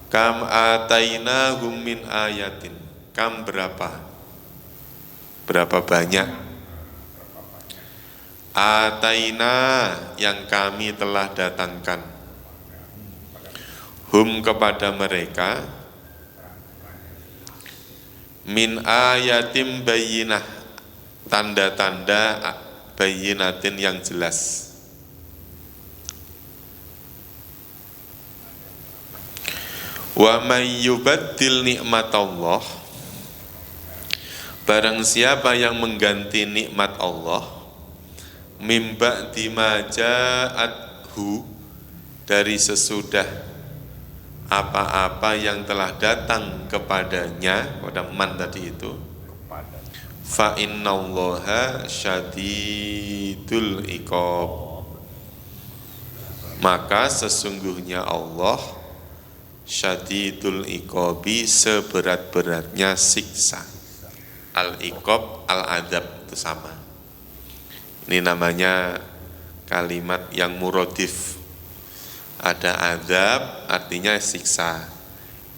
Kam atainahum min ayatin. Kam berapa? Berapa banyak? Ataina yang kami telah datangkan. Hum kepada mereka. Min ayatim bayyinah. Tanda-tanda bayyinatin yang jelas. Wa may yubaddil nikmatallah, barang siapa yang mengganti nikmat Allah, mim ba'di ma ja'athu, dari sesudah apa-apa yang telah datang kepadanya, pada man tadi itu, fa innallaha syadidul iqab, maka sesungguhnya Allah syadidul iqabi, seberat-beratnya siksa. Al-iqab, al-adab itu sama. Ini namanya kalimat yang muradif. Ada adab artinya siksa.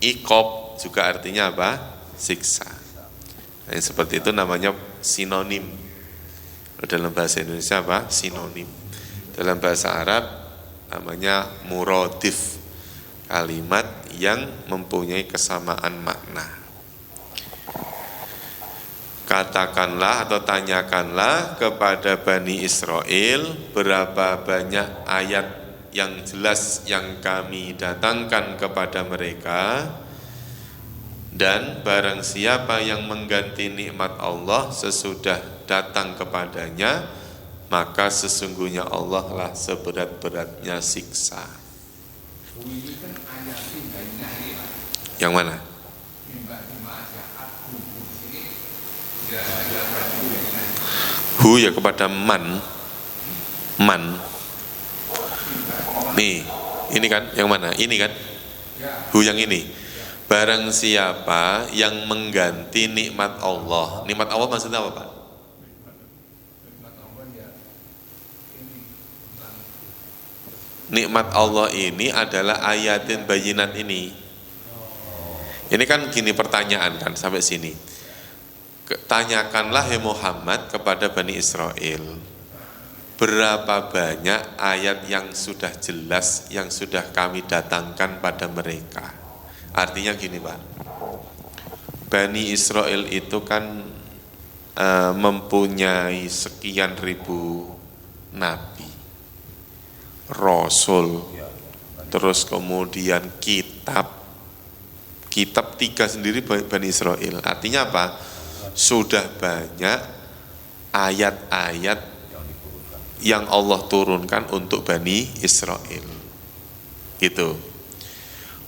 Iqab juga artinya apa? Siksa. Nah, yang seperti itu namanya sinonim. Dalam bahasa Indonesia apa? Sinonim. Dalam bahasa Arab namanya muradif. Kalimat yang mempunyai kesamaan makna. Katakanlah atau tanyakanlah kepada Bani Israel berapa banyak ayat yang jelas yang kami datangkan kepada mereka, dan barang siapa yang mengganti nikmat Allah sesudah datang kepadanya, maka sesungguhnya Allah lah seberat-beratnya siksa. Ini kan ayatin bayinya ini Pak. Yang mana? Hu ya kepada man. Nih, ini kan yang mana? Ini kan? Hu yang ini. Barang siapa yang mengganti nikmat Allah. Nikmat Allah maksudnya apa, Pak? Nikmat Allah ini adalah ayatin bayinat ini. Ini kan gini pertanyaan kan sampai sini. Tanyakanlah ya Muhammad kepada Bani Israel, berapa banyak ayat yang sudah jelas yang sudah kami datangkan pada mereka. Artinya gini Pak, Bani Israel itu kan mempunyai sekian ribu nabi, rasul, terus kemudian kitab 3 sendiri Bani Israel. Artinya apa? Sudah banyak ayat-ayat yang Allah turunkan untuk Bani Israel. Gitu.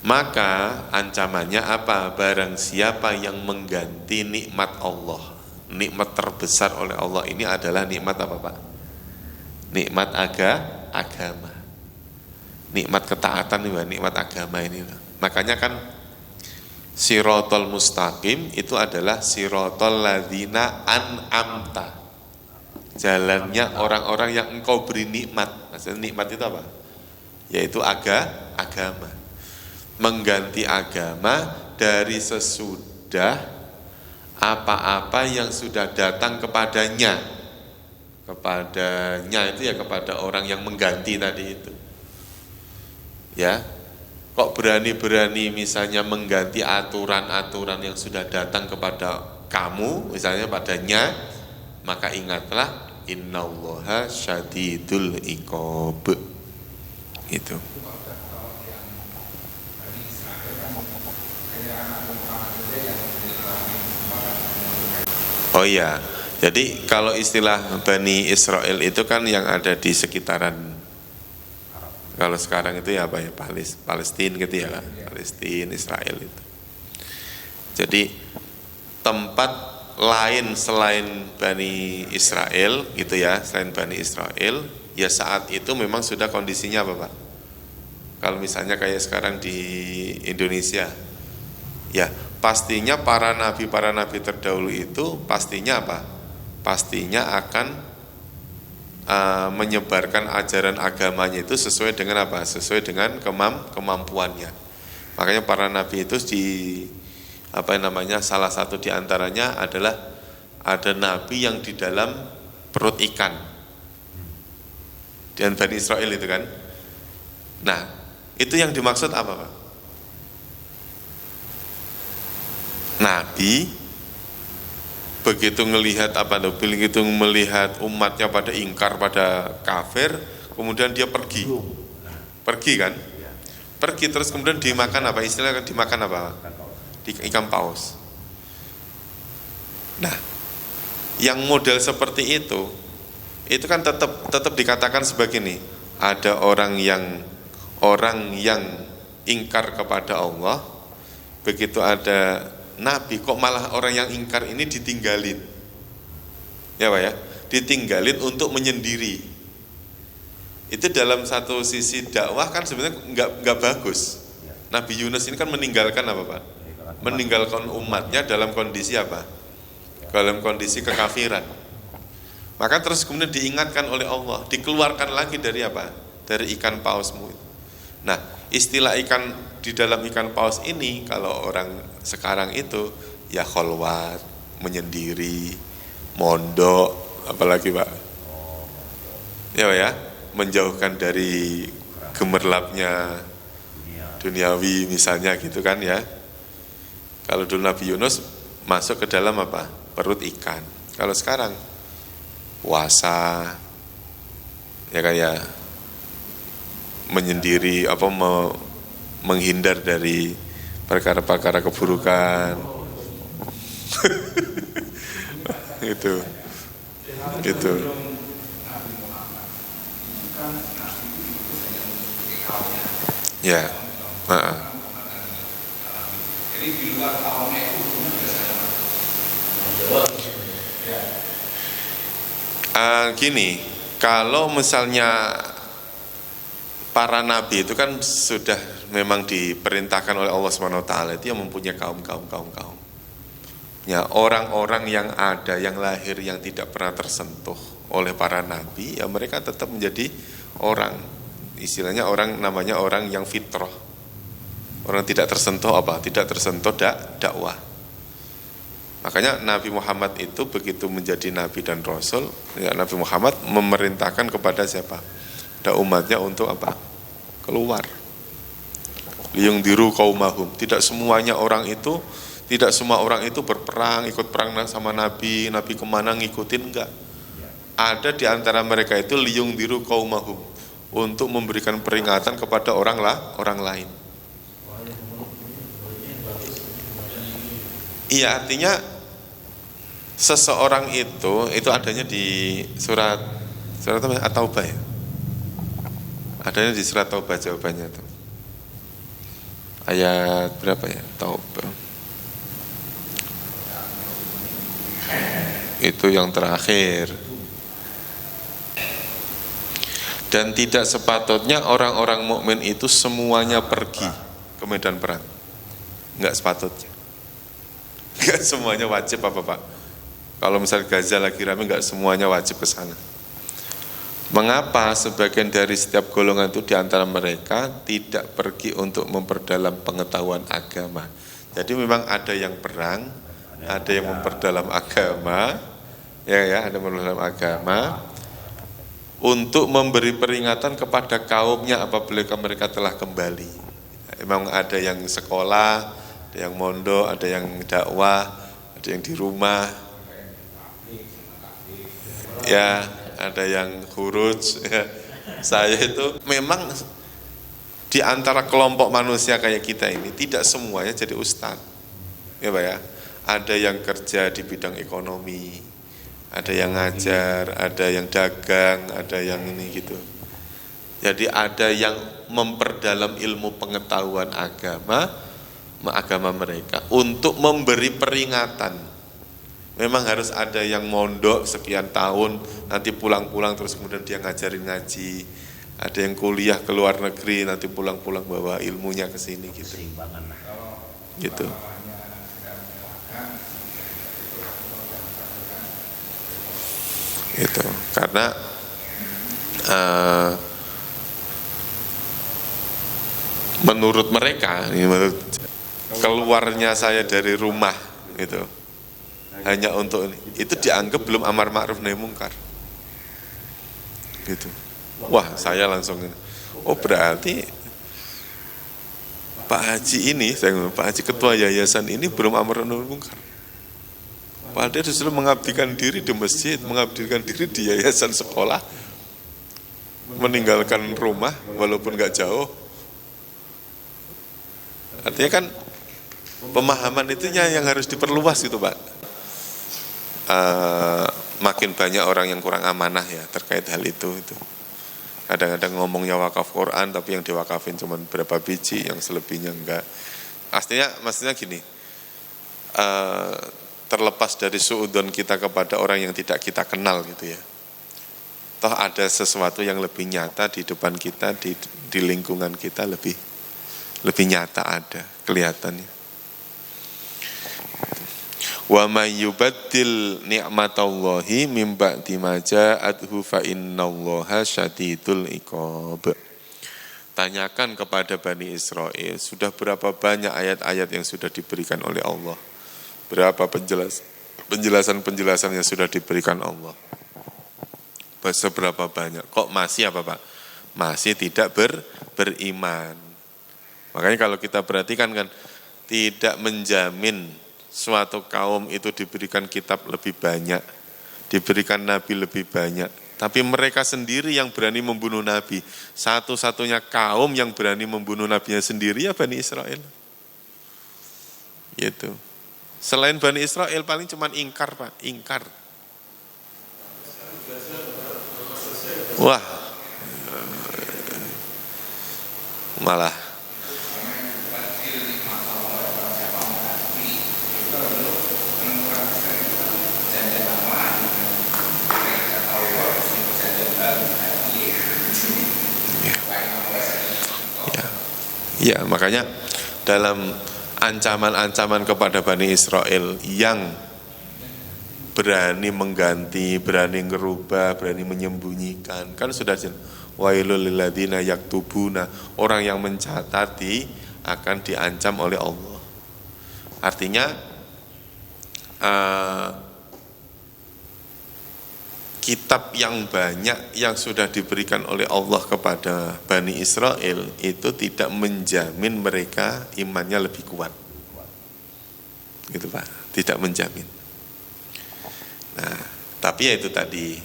Maka ancamannya apa? Barang siapa yang mengganti nikmat Allah, nikmat terbesar oleh Allah ini adalah nikmat apa Pak? Nikmat agama. Nikmat ketaatan nih, nikmat agama ini. Makanya kan Sirotol mustaqim itu adalah sirotol ladzina an'amta, jalannya orang-orang yang engkau beri nikmat. Maksudnya nikmat itu apa? Yaitu agama. Mengganti agama dari sesudah apa-apa yang sudah datang kepadanya itu ya kepada orang yang mengganti tadi itu. Ya. Kok berani-berani misalnya mengganti aturan-aturan yang sudah datang kepada kamu, misalnya padanya, maka ingatlah innallaha syadidul iqab. Itu. Oh iya, jadi kalau istilah Bani Israel itu kan yang ada di sekitaran, kalau sekarang itu ya apa ya, Palestina gitu ya kan, Palestina, Israel itu. Jadi tempat lain selain Bani Israel gitu ya, selain Bani Israel, ya saat itu memang sudah kondisinya apa Pak? Kalau misalnya kayak sekarang di Indonesia, Ya, pastinya para nabi terdahulu itu pastinya apa? Pastinya akan menyebarkan ajaran agamanya itu sesuai dengan apa? Sesuai dengan kemampuannya. Makanya para nabi itu salah satu diantaranya adalah ada nabi yang di dalam perut ikan. Dan Bani Israel itu kan. Nah, itu yang dimaksud apa, Pak? Nabi begitu melihat umatnya pada ingkar, pada kafir, kemudian dia pergi kan, pergi terus kemudian dimakan apa, istilahnya dimakan apa, ikan paus. Nah, yang model seperti itu kan tetap dikatakan sebagai ini, ada orang yang ingkar kepada Allah, begitu ada Nabi kok malah orang yang ingkar ini ditinggalin, ya Pak ya, ditinggalin untuk menyendiri. Itu dalam satu sisi dakwah kan sebenarnya nggak bagus. Nabi Yunus ini kan meninggalkan apa Pak? Meninggalkan umatnya dalam kondisi apa? Dalam kondisi kekafiran. Maka terus kemudian diingatkan oleh Allah, dikeluarkan lagi dari apa? Dari ikan pausmu. Nah, istilah ikan di dalam ikan paus ini kalau orang sekarang itu ya kholwat, menyendiri, mondok, apalagi Pak, ya Pak ya, menjauhkan dari gemerlapnya duniawi misalnya gitu kan ya. Kalau dulu Nabi Yunus masuk ke dalam apa? Perut ikan. Kalau sekarang puasa, ya kayak menyendiri apa menghindar dari perkara-perkara keburukan. Gitu. Ya. Jadi di luar tahunnya itu gini, kalau misalnya para nabi itu kan sudah memang diperintahkan oleh Allah SWT itu yang mempunyai kaum. Ya, orang-orang yang ada, yang lahir, yang tidak pernah tersentuh oleh para nabi, ya mereka tetap menjadi orang. Istilahnya orang, namanya orang yang fitrah. Orang tidak tersentuh apa? Tidak tersentuh dakwah. Makanya Nabi Muhammad itu begitu menjadi nabi dan rasul, ya Nabi Muhammad memerintahkan kepada siapa? Ada umatnya untuk apa? Keluar. Liyungdiru qaumahum. Tidak semua orang itu berperang, ikut perang sama Nabi kemana ngikutin, enggak. Ada di antara mereka itu liyungdiru qaumahum, untuk memberikan peringatan kepada orang lain. Iya, artinya seseorang itu adanya di surat At-Taubah ya. Adanya di surat Taubah jawabannya itu. Ayat berapa ya? Taubah. Itu yang terakhir. Dan tidak sepatutnya orang-orang mukmin itu semuanya pergi ke medan perang. Enggak sepatutnya. Enggak semuanya wajib apa Pak? Kalau misal Gaza lagi ramai, enggak semuanya wajib ke sana. Mengapa sebagian dari setiap golongan itu di antara mereka tidak pergi untuk memperdalam pengetahuan agama? Jadi memang ada yang perang, ada yang memperdalam agama, ya ada memperdalam agama untuk memberi peringatan kepada kaumnya apabila mereka telah kembali. Memang ada yang sekolah, ada yang mondok, ada yang dakwah, ada yang di rumah, ya ada yang khuruj. Ya. Saya itu memang di antara kelompok manusia kayak kita ini tidak semuanya jadi ustadz, ya Pak ya. Ada yang kerja di bidang ekonomi, ada yang ngajar, ada yang dagang, ada yang ini gitu. Jadi ada yang memperdalam ilmu pengetahuan agama mereka untuk memberi peringatan. Memang harus ada yang mondok sekian tahun, nanti pulang-pulang terus kemudian dia ngajarin ngaji. Ada yang kuliah ke luar negeri, nanti pulang-pulang bawa ilmunya ke sini gitu. Gitu. Itu karena menurut mereka, menurut keluarnya saya dari rumah gitu hanya untuk ini, itu dianggap belum amar ma'ruf nahi mungkar gitu. Wah, saya langsung, oh berarti Pak Haji ini, Pak Haji ketua yayasan ini belum amar nahi mungkar. Padahal dia justru mengabdikan diri di masjid, mengabdikan diri di yayasan sekolah, meninggalkan rumah walaupun nggak jauh. Artinya kan pemahaman itunya yang harus diperluas gitu Pak. Makin banyak orang yang kurang amanah ya terkait hal itu. Kadang-kadang ngomongnya wakaf Quran tapi yang diwakafin cuma berapa biji, yang selebihnya enggak. Maksudnya gini, terlepas dari suudon kita kepada orang yang tidak kita kenal gitu ya. Toh ada sesuatu yang lebih nyata di depan kita, di lingkungan kita lebih nyata ada kelihatannya. Wa may yubaddil ni'matallahi mim ba'di ma ja'athu fa innallaha syadidul iqab. Tanyakan kepada Bani Israel, sudah berapa banyak ayat-ayat yang sudah diberikan oleh Allah? Berapa penjelasan-penjelasan yang sudah diberikan Allah? Seberapa banyak? Kok masih apa Pak? Masih tidak beriman. Makanya kalau kita perhatikan kan tidak menjamin suatu kaum itu diberikan kitab lebih banyak, diberikan nabi lebih banyak, tapi mereka sendiri yang berani membunuh nabi. Satu-satunya kaum yang berani membunuh nabinya sendiri ya Bani Israel. Gitu. Selain Bani Israel paling cuma ingkar Pak, ingkar. Wah, malah ya, makanya dalam ancaman-ancaman kepada Bani Israel yang berani mengganti, berani ngerubah, berani menyembunyikan, kan sudah jelas. Wailul lil ladzina yaktubuna, orang yang mencatati akan diancam oleh Allah. Artinya kitab yang banyak yang sudah diberikan oleh Allah kepada Bani Israel itu tidak menjamin mereka imannya lebih kuat. Gitu Pak, tidak menjamin. Nah, tapi ya itu tadi,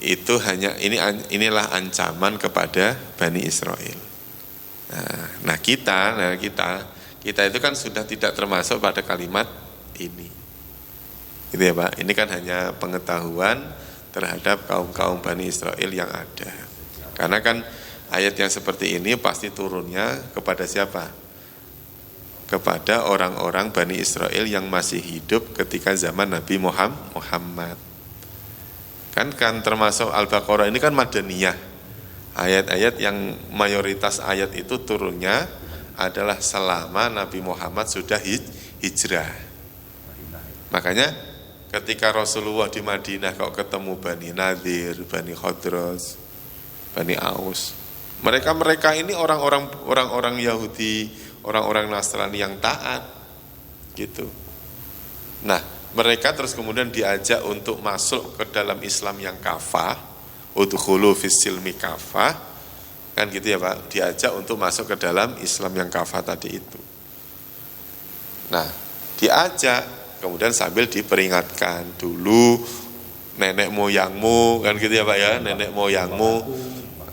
itu hanya inilah ancaman kepada Bani Israel. Nah kita itu kan sudah tidak termasuk pada kalimat ini. Gitu ya Pak, ini kan hanya pengetahuan terhadap kaum-kaum Bani Israel yang ada. Karena kan ayat yang seperti ini pasti turunnya kepada siapa? Kepada orang-orang Bani Israel yang masih hidup ketika zaman Nabi Muhammad. Kan termasuk Al-Baqarah ini kan Madaniyah. Ayat-ayat yang mayoritas ayat itu turunnya adalah selama Nabi Muhammad sudah hijrah. Makanya ketika Rasulullah di Madinah kok ketemu Bani Nadir, Bani Khadraj, Bani Aus, mereka ini orang-orang Yahudi, orang-orang Nasrani yang taat, gitu. Nah, mereka terus kemudian diajak untuk masuk ke dalam Islam yang kafah, udkhulu fis silmi kafah, kan gitu ya Pak, diajak untuk masuk ke dalam Islam yang kafah tadi itu. Nah, diajak, kemudian sambil diperingatkan dulu nenek moyangmu, kan gitu ya Pak ya, nenek moyangmu,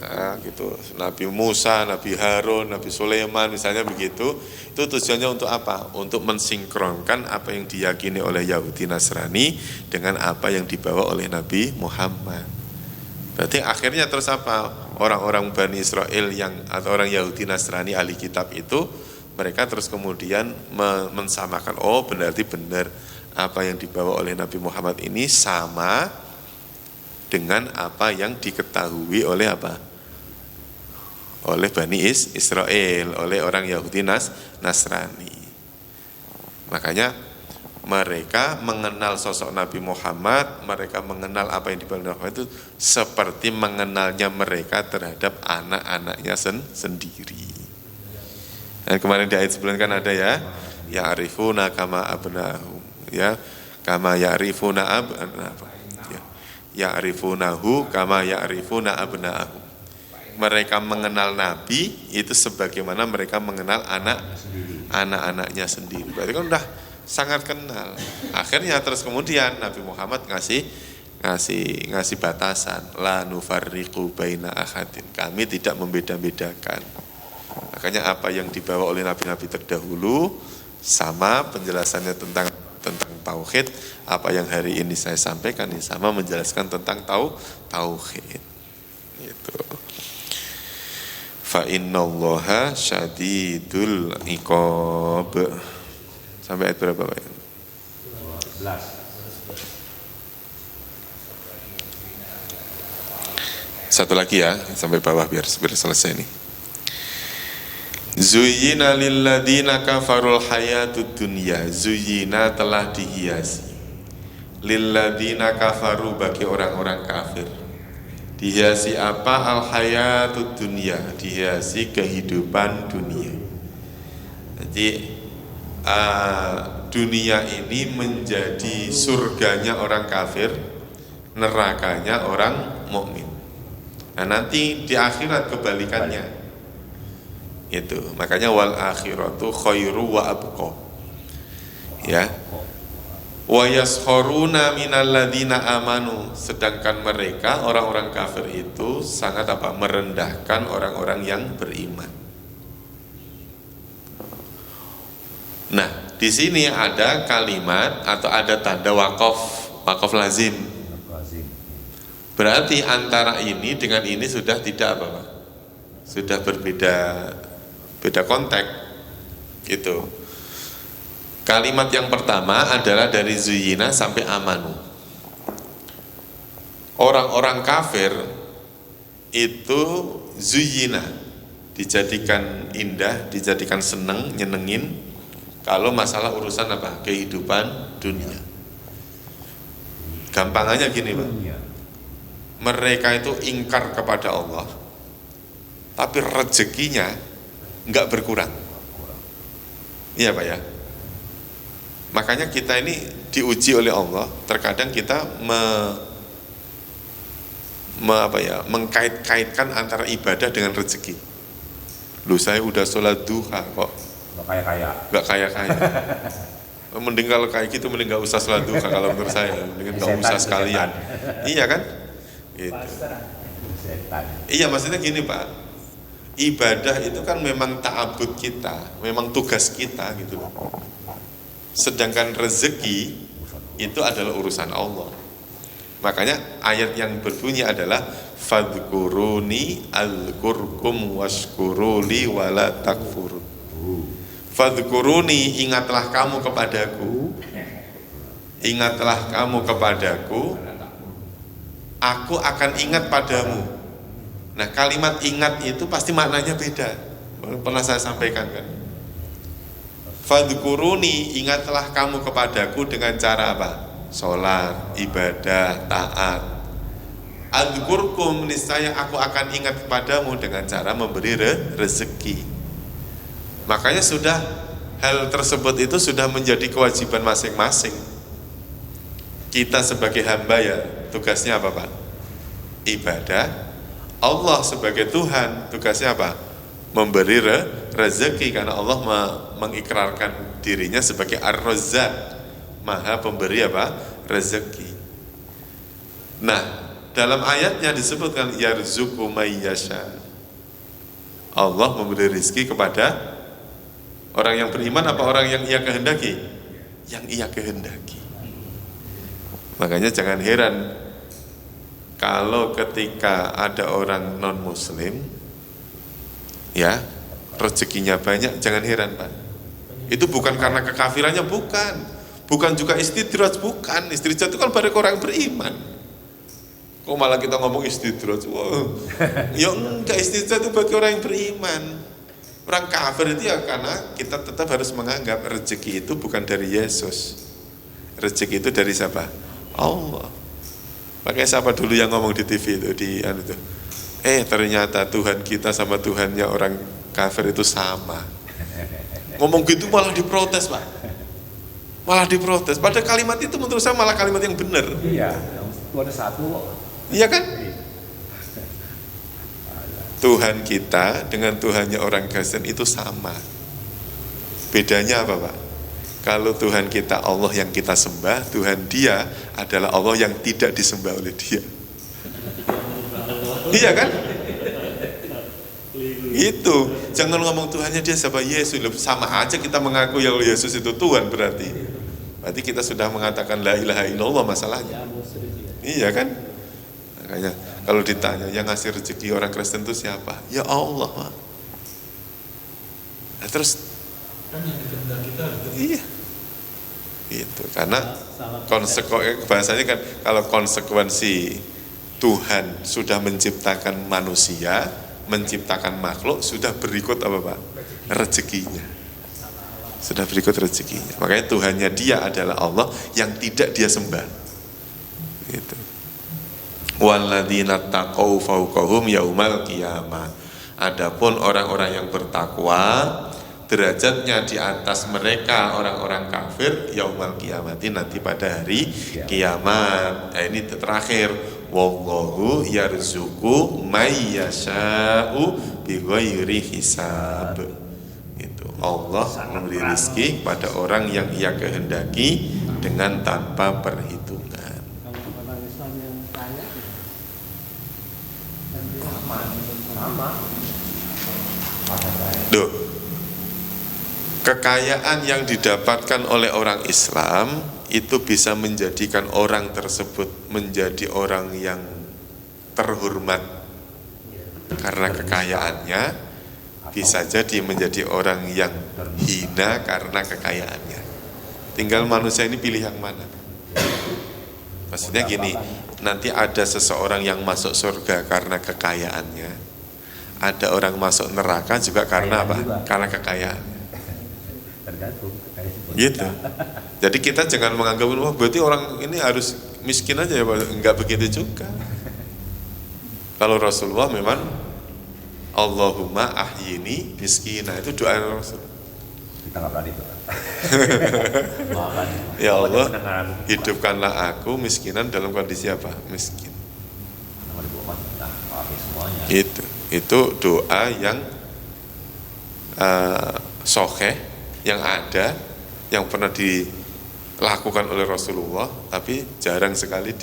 nah, gitu. Nabi Musa, Nabi Harun, Nabi Sulaiman misalnya begitu. Itu tujuannya untuk apa? Untuk mensinkronkan apa yang diyakini oleh Yahudi Nasrani dengan apa yang dibawa oleh Nabi Muhammad. Berarti akhirnya terus apa? Orang-orang Bani Israel atau orang Yahudi Nasrani ahli kitab itu, mereka terus kemudian mensamakan, oh berarti benar apa yang dibawa oleh Nabi Muhammad ini sama dengan apa yang diketahui oleh apa? Oleh Bani Israel, oleh orang Yahudi Nasrani. Makanya Mereka mengenal sosok Nabi Muhammad, mereka mengenal apa yang dibawa Nabi Muhammad itu seperti mengenalnya mereka terhadap anak-anaknya sendiri. Dan kemarin di ayat sebelumnya kan ada ya, ya'rifuna kama abnahum, ya, kama ya'rifuna abnahum, ya, ya'rifunahu kama ya'rifuna abnahum. Mereka mengenal Nabi itu sebagaimana mereka mengenal anak-anaknya sendiri. Berarti kan udah sangat kenal. Akhirnya terus kemudian Nabi Muhammad ngasih batasan, la nufarriqu baina ahadin. Kami tidak membeda-bedakan. Makanya apa yang dibawa oleh nabi-nabi terdahulu sama penjelasannya tentang tauhid, apa yang hari ini saya sampaikan ini sama menjelaskan tentang tauhid. Gitu. Fa innallaha syadidul iqab. Sampai ayat berapa Pak? 11. Satu lagi ya, sampai bawah biar selesai nih. Zuyyina lilladzina kafarul hayatud dunya. Zuyyina telah dihiasi. Lilladzina kafaru bagi orang-orang kafir. Dihiasi apa? Al hayatud dunya. Dihiasi kehidupan dunia. Jadi dunia ini menjadi surganya orang kafir, nerakanya orang mukmin. Nah nanti di akhirat kebalikannya. Itu makanya wal akhiratu khairu wa abqa. Ya. Wa yaskharuna minal ladzina amanu, sedangkan mereka orang-orang kafir itu sangat merendahkan orang-orang yang beriman. Nah, di sini ada kalimat atau ada tanda waqaf lazim. Berarti antara ini dengan ini sudah tidak apa-apa. Sudah beda konteks. Gitu. Kalimat yang pertama adalah dari zuyyina sampai amanu. Orang-orang kafir itu zuyyina, dijadikan indah, dijadikan seneng, nyenengin. Kalau masalah urusan apa? Kehidupan dunia. Gampangannya gini Pak, mereka itu ingkar kepada Allah, tapi rezekinya enggak berkurang. Iya Pak ya. Makanya kita ini diuji oleh Allah. Terkadang kita mengkait-kaitkan antara ibadah dengan rezeki. Loh saya udah sholat duha kok Gak kaya-kaya. Mending kalau kayak gitu mending gak usah sholat duha kalau menurut saya. Mending gak usah sekalian. Iya kan? Gitu. Iya maksudnya gini Pak, ibadah itu kan memang ta'abud kita, memang tugas kita gitu loh. Sedangkan rezeki itu adalah urusan Allah. Makanya ayat yang berbunyi adalah fadhkuruni alkurkum washkuruli wala takfurun. Fadhkuruni, ingatlah kamu kepadaku, ingatlah kamu kepadaku, aku akan ingat padamu. Nah kalimat ingat itu pasti maknanya beda. Pernah saya sampaikan kan. Fadhkuruni, ingatlah kamu kepadaku dengan cara apa? Sholat, ibadah, taat. Adzkurkum, niscaya aku akan ingat kepadamu dengan cara memberi rezeki. Makanya hal tersebut itu sudah menjadi kewajiban masing-masing. Kita sebagai hamba ya tugasnya apa Pak? Ibadah. Allah sebagai Tuhan tugasnya apa? Memberi rezeki, karena Allah mengikrarkan dirinya sebagai Ar-Razzaq, Maha pemberi apa? Rezeki. Nah, dalam ayatnya disebutkan yarzuqu may yasha. Allah memberi rezeki kepada orang yang beriman apa orang yang ia kehendaki? Yang ia kehendaki. Makanya jangan heran kalau ketika ada orang non muslim ya rezekinya banyak, jangan heran Pak. Itu bukan karena kekafirannya, bukan juga istidraj, bukan. Istidraj itu kan bagi orang beriman. Kok malah kita ngomong istidraj? Wow. Ya enggak, istidraj itu bagi orang yang beriman. Orang kafir itu ya karena kita tetap harus menganggap rezeki itu bukan dari Yesus, rezeki itu dari siapa? Allah. Makanya siapa dulu yang ngomong di TV itu, ternyata Tuhan kita sama Tuhannya orang kafir itu sama. Ngomong gitu malah diprotes, Pak. Malah diprotes. Padahal kalimat itu menurut saya malah kalimat yang benar. Iya, itu ada satu. Iya kan? Tuhan kita dengan Tuhannya orang Kristen itu sama. Bedanya apa, Pak? Kalau Tuhan kita Allah yang kita sembah, Tuhan dia adalah Allah yang tidak disembah oleh dia. Iya kan? Itu. Jangan ngomong Tuhannya dia siapa, Yesus. Sama aja kita mengaku ya Yesus itu Tuhan berarti. Berarti kita sudah mengatakan la ilaha illallah masalahnya. Iya kan? Makanya kalau ditanya yang ngasih rezeki orang Kristen itu siapa? Ya Allah, Pak. Nah, terus Kan yang dikehendaki kita. iya. Itu karena bahasanya kan kalau konsekuensi Tuhan sudah menciptakan manusia, menciptakan makhluk, sudah berikut apa, Pak? Rezekinya. Sudah berikut rezekinya. Makanya Tuhannya dia adalah Allah yang tidak dia sembah. Gitu. Walladzina taqau fawqahum yaumal qiyamah. Adapun orang-orang yang bertakwa derajatnya di atas mereka orang-orang kafir yaumal qiyamati, nanti pada hari kiamat. Ini terakhir, wallahu yarzuqu may yasha'u bighairi hisab. Itu Allah memberi rezeki pada orang yang ia kehendaki dengan tanpa perhitungan. Duh, kekayaan yang didapatkan oleh orang Islam itu bisa menjadikan orang tersebut menjadi orang yang terhormat karena kekayaannya, bisa jadi menjadi orang yang hina karena kekayaannya. Tinggal manusia ini pilih yang mana. Maksudnya gini, nanti ada seseorang yang masuk surga karena kekayaannya, ada orang masuk neraka juga karena apa? Karena kekayaan. Gitu. Jadi kita jangan menganggap wah berarti orang ini harus miskin aja ya, enggak begitu juga. Kalau Rasulullah memang Allahumma ahyini miskina, itu doa Rasul. Kita nggak berani itu. Ya Allah, hidupkanlah aku miskinan dalam kondisi apa? Miskin. Itu doa yang sahih, yang ada, yang pernah dilakukan oleh Rasulullah, tapi jarang sekali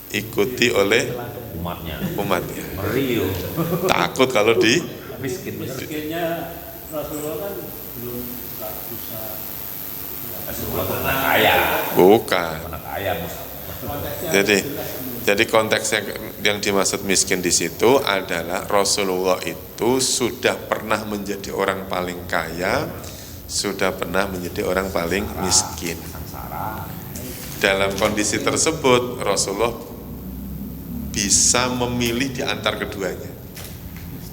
diikuti oleh umatnya. Takut kalau di Miskinnya Rasulullah kan belum bisa. Kaya. bukan. Kaya. Jadi konteks yang dimaksud miskin di situ adalah Rasulullah itu sudah pernah menjadi orang paling kaya, sudah pernah menjadi orang paling miskin. Dalam kondisi tersebut Rasulullah bisa memilih di antar keduanya.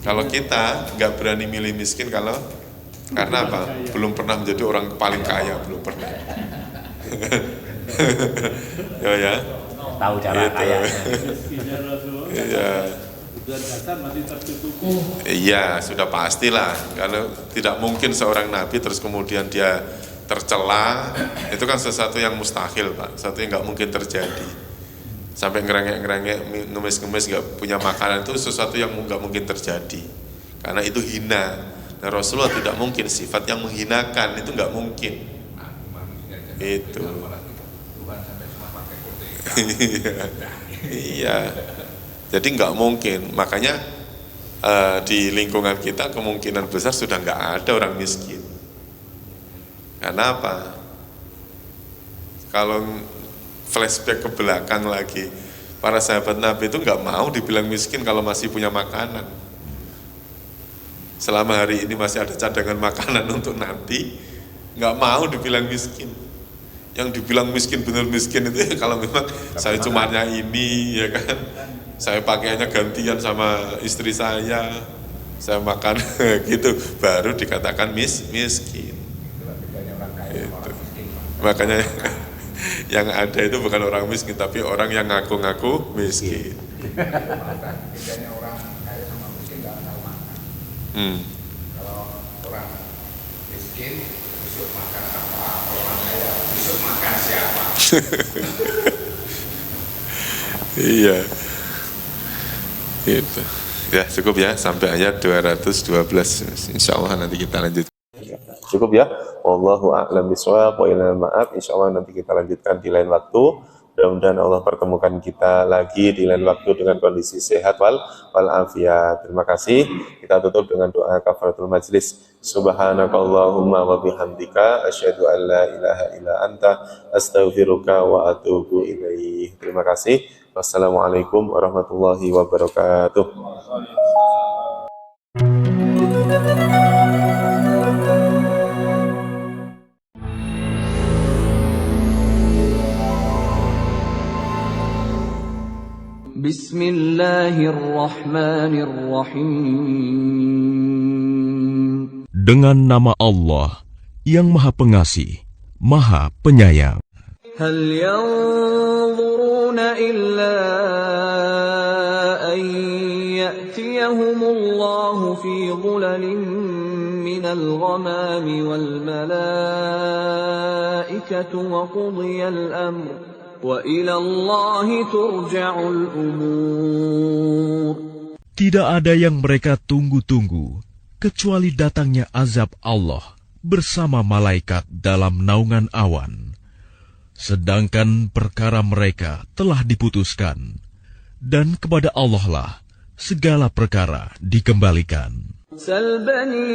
Kalau kita nggak berani milih miskin, karena apa? Belum pernah menjadi orang paling kaya, belum pernah. ya. Tahu cara kaya. Miskinnya Rasulullah. Iya. Kebutuhan dasar masih tercukupi. Iya, sudah pastilah. Kalau tidak mungkin seorang nabi terus kemudian dia tercela, itu kan sesuatu yang mustahil, Pak. Sesuatu yang nggak mungkin terjadi. Sampai ngerengek-ngerengek, ngemis-ngemis nggak punya makanan, itu sesuatu yang nggak mungkin terjadi. Karena itu hina. Nah, Rasulullah tidak mungkin sifat yang menghinakan, itu nggak mungkin. Itu. Iya. Jadi nggak mungkin. Makanya di lingkungan kita kemungkinan besar sudah nggak ada orang miskin. Karena apa? Kalau flashback ke belakang lagi, para sahabat Nabi itu nggak mau dibilang miskin kalau masih punya makanan. Selama hari ini masih ada cadangan makanan untuk nanti, nggak mau dibilang miskin. Yang dibilang miskin benar miskin itu ya kalau memang saya cumanya ini, ya kan, saya pakaiannya gantian sama istri saya makan gitu, baru dikatakan miskin. Gitu. Makanya yang ada itu bukan orang miskin, tapi orang yang ngaku-ngaku miskin. Bedanya orang kaya sama miskin nggak tahu makan. Kalau orang miskin besok makan apa, orang kaya besok makan siapa. Iya. Gitu. Ya cukup ya sampai ayat 212. Insya Allah nanti kita lanjut. Cukup ya. Wallahu a'lam bishawab wa ilal ma'ab. Insya Allah nanti kita lanjutkan di lain waktu. Mudah-mudahan Allah pertemukan kita lagi di lain waktu dengan kondisi sehat wal afiat. Terima kasih. Kita tutup dengan doa kafaratul majlis. Subhanakallahumma wa bihamdika asyhadu an la ilaha illa anta astaghfiruka wa atubu ilaih. Terima kasih. Wassalamualaikum warahmatullahi wabarakatuh. Bismillahirrahmanirrahim. Dengan nama Allah yang Maha Pengasih, Maha Penyayang. Hal yanzuruna illa an ya'tiyahumullahu fi dhulalin minal ghamami wal malaikatu wa qudiyal amr. Tidak ada yang mereka tunggu-tunggu kecuali datangnya azab Allah bersama malaikat dalam naungan awan. Sedangkan perkara mereka telah diputuskan, dan kepada Allah lah segala perkara dikembalikan. Sal bani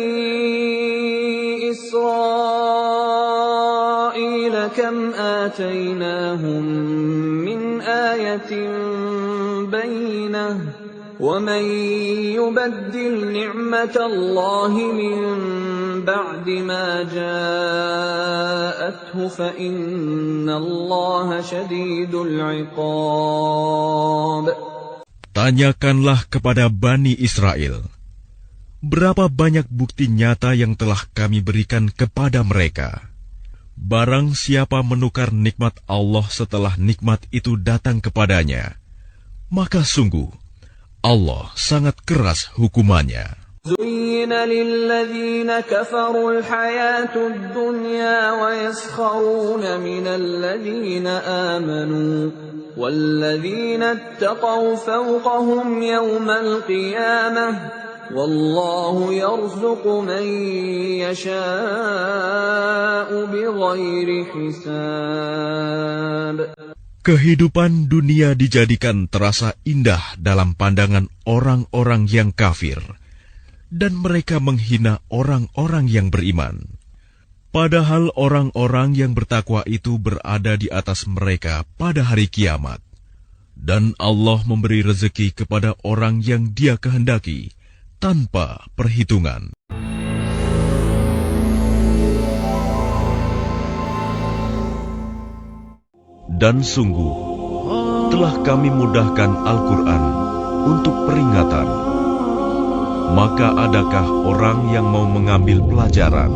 Israil kam atainahum min ayatin bayyinah wa man yubaddil ni'matallahi min ba'di ma ja'athu fa innallaha syadidul 'iqab. Tanyakanlah kepada Bani Israel, berapa banyak bukti nyata yang telah kami berikan kepada mereka. Barang siapa menukar nikmat Allah setelah nikmat itu datang kepadanya, maka sungguh Allah sangat keras hukumannya. زين للذين كفروا الحياة الدنيا ويسخرون من الذين آمنوا والذين اتقوا فوقهم يوم القيامة والله يرزق من يشاء بغير حساب. Kehidupan dunia dijadikan terasa indah dalam pandangan orang-orang yang kafir, dan mereka menghina orang-orang yang beriman. Padahal orang-orang yang bertakwa itu berada di atas mereka pada hari kiamat. Dan Allah memberi rezeki kepada orang yang Dia kehendaki tanpa perhitungan. Dan sungguh, telah kami mudahkan Al-Quran untuk peringatan. Maka adakah orang yang mau mengambil pelajaran?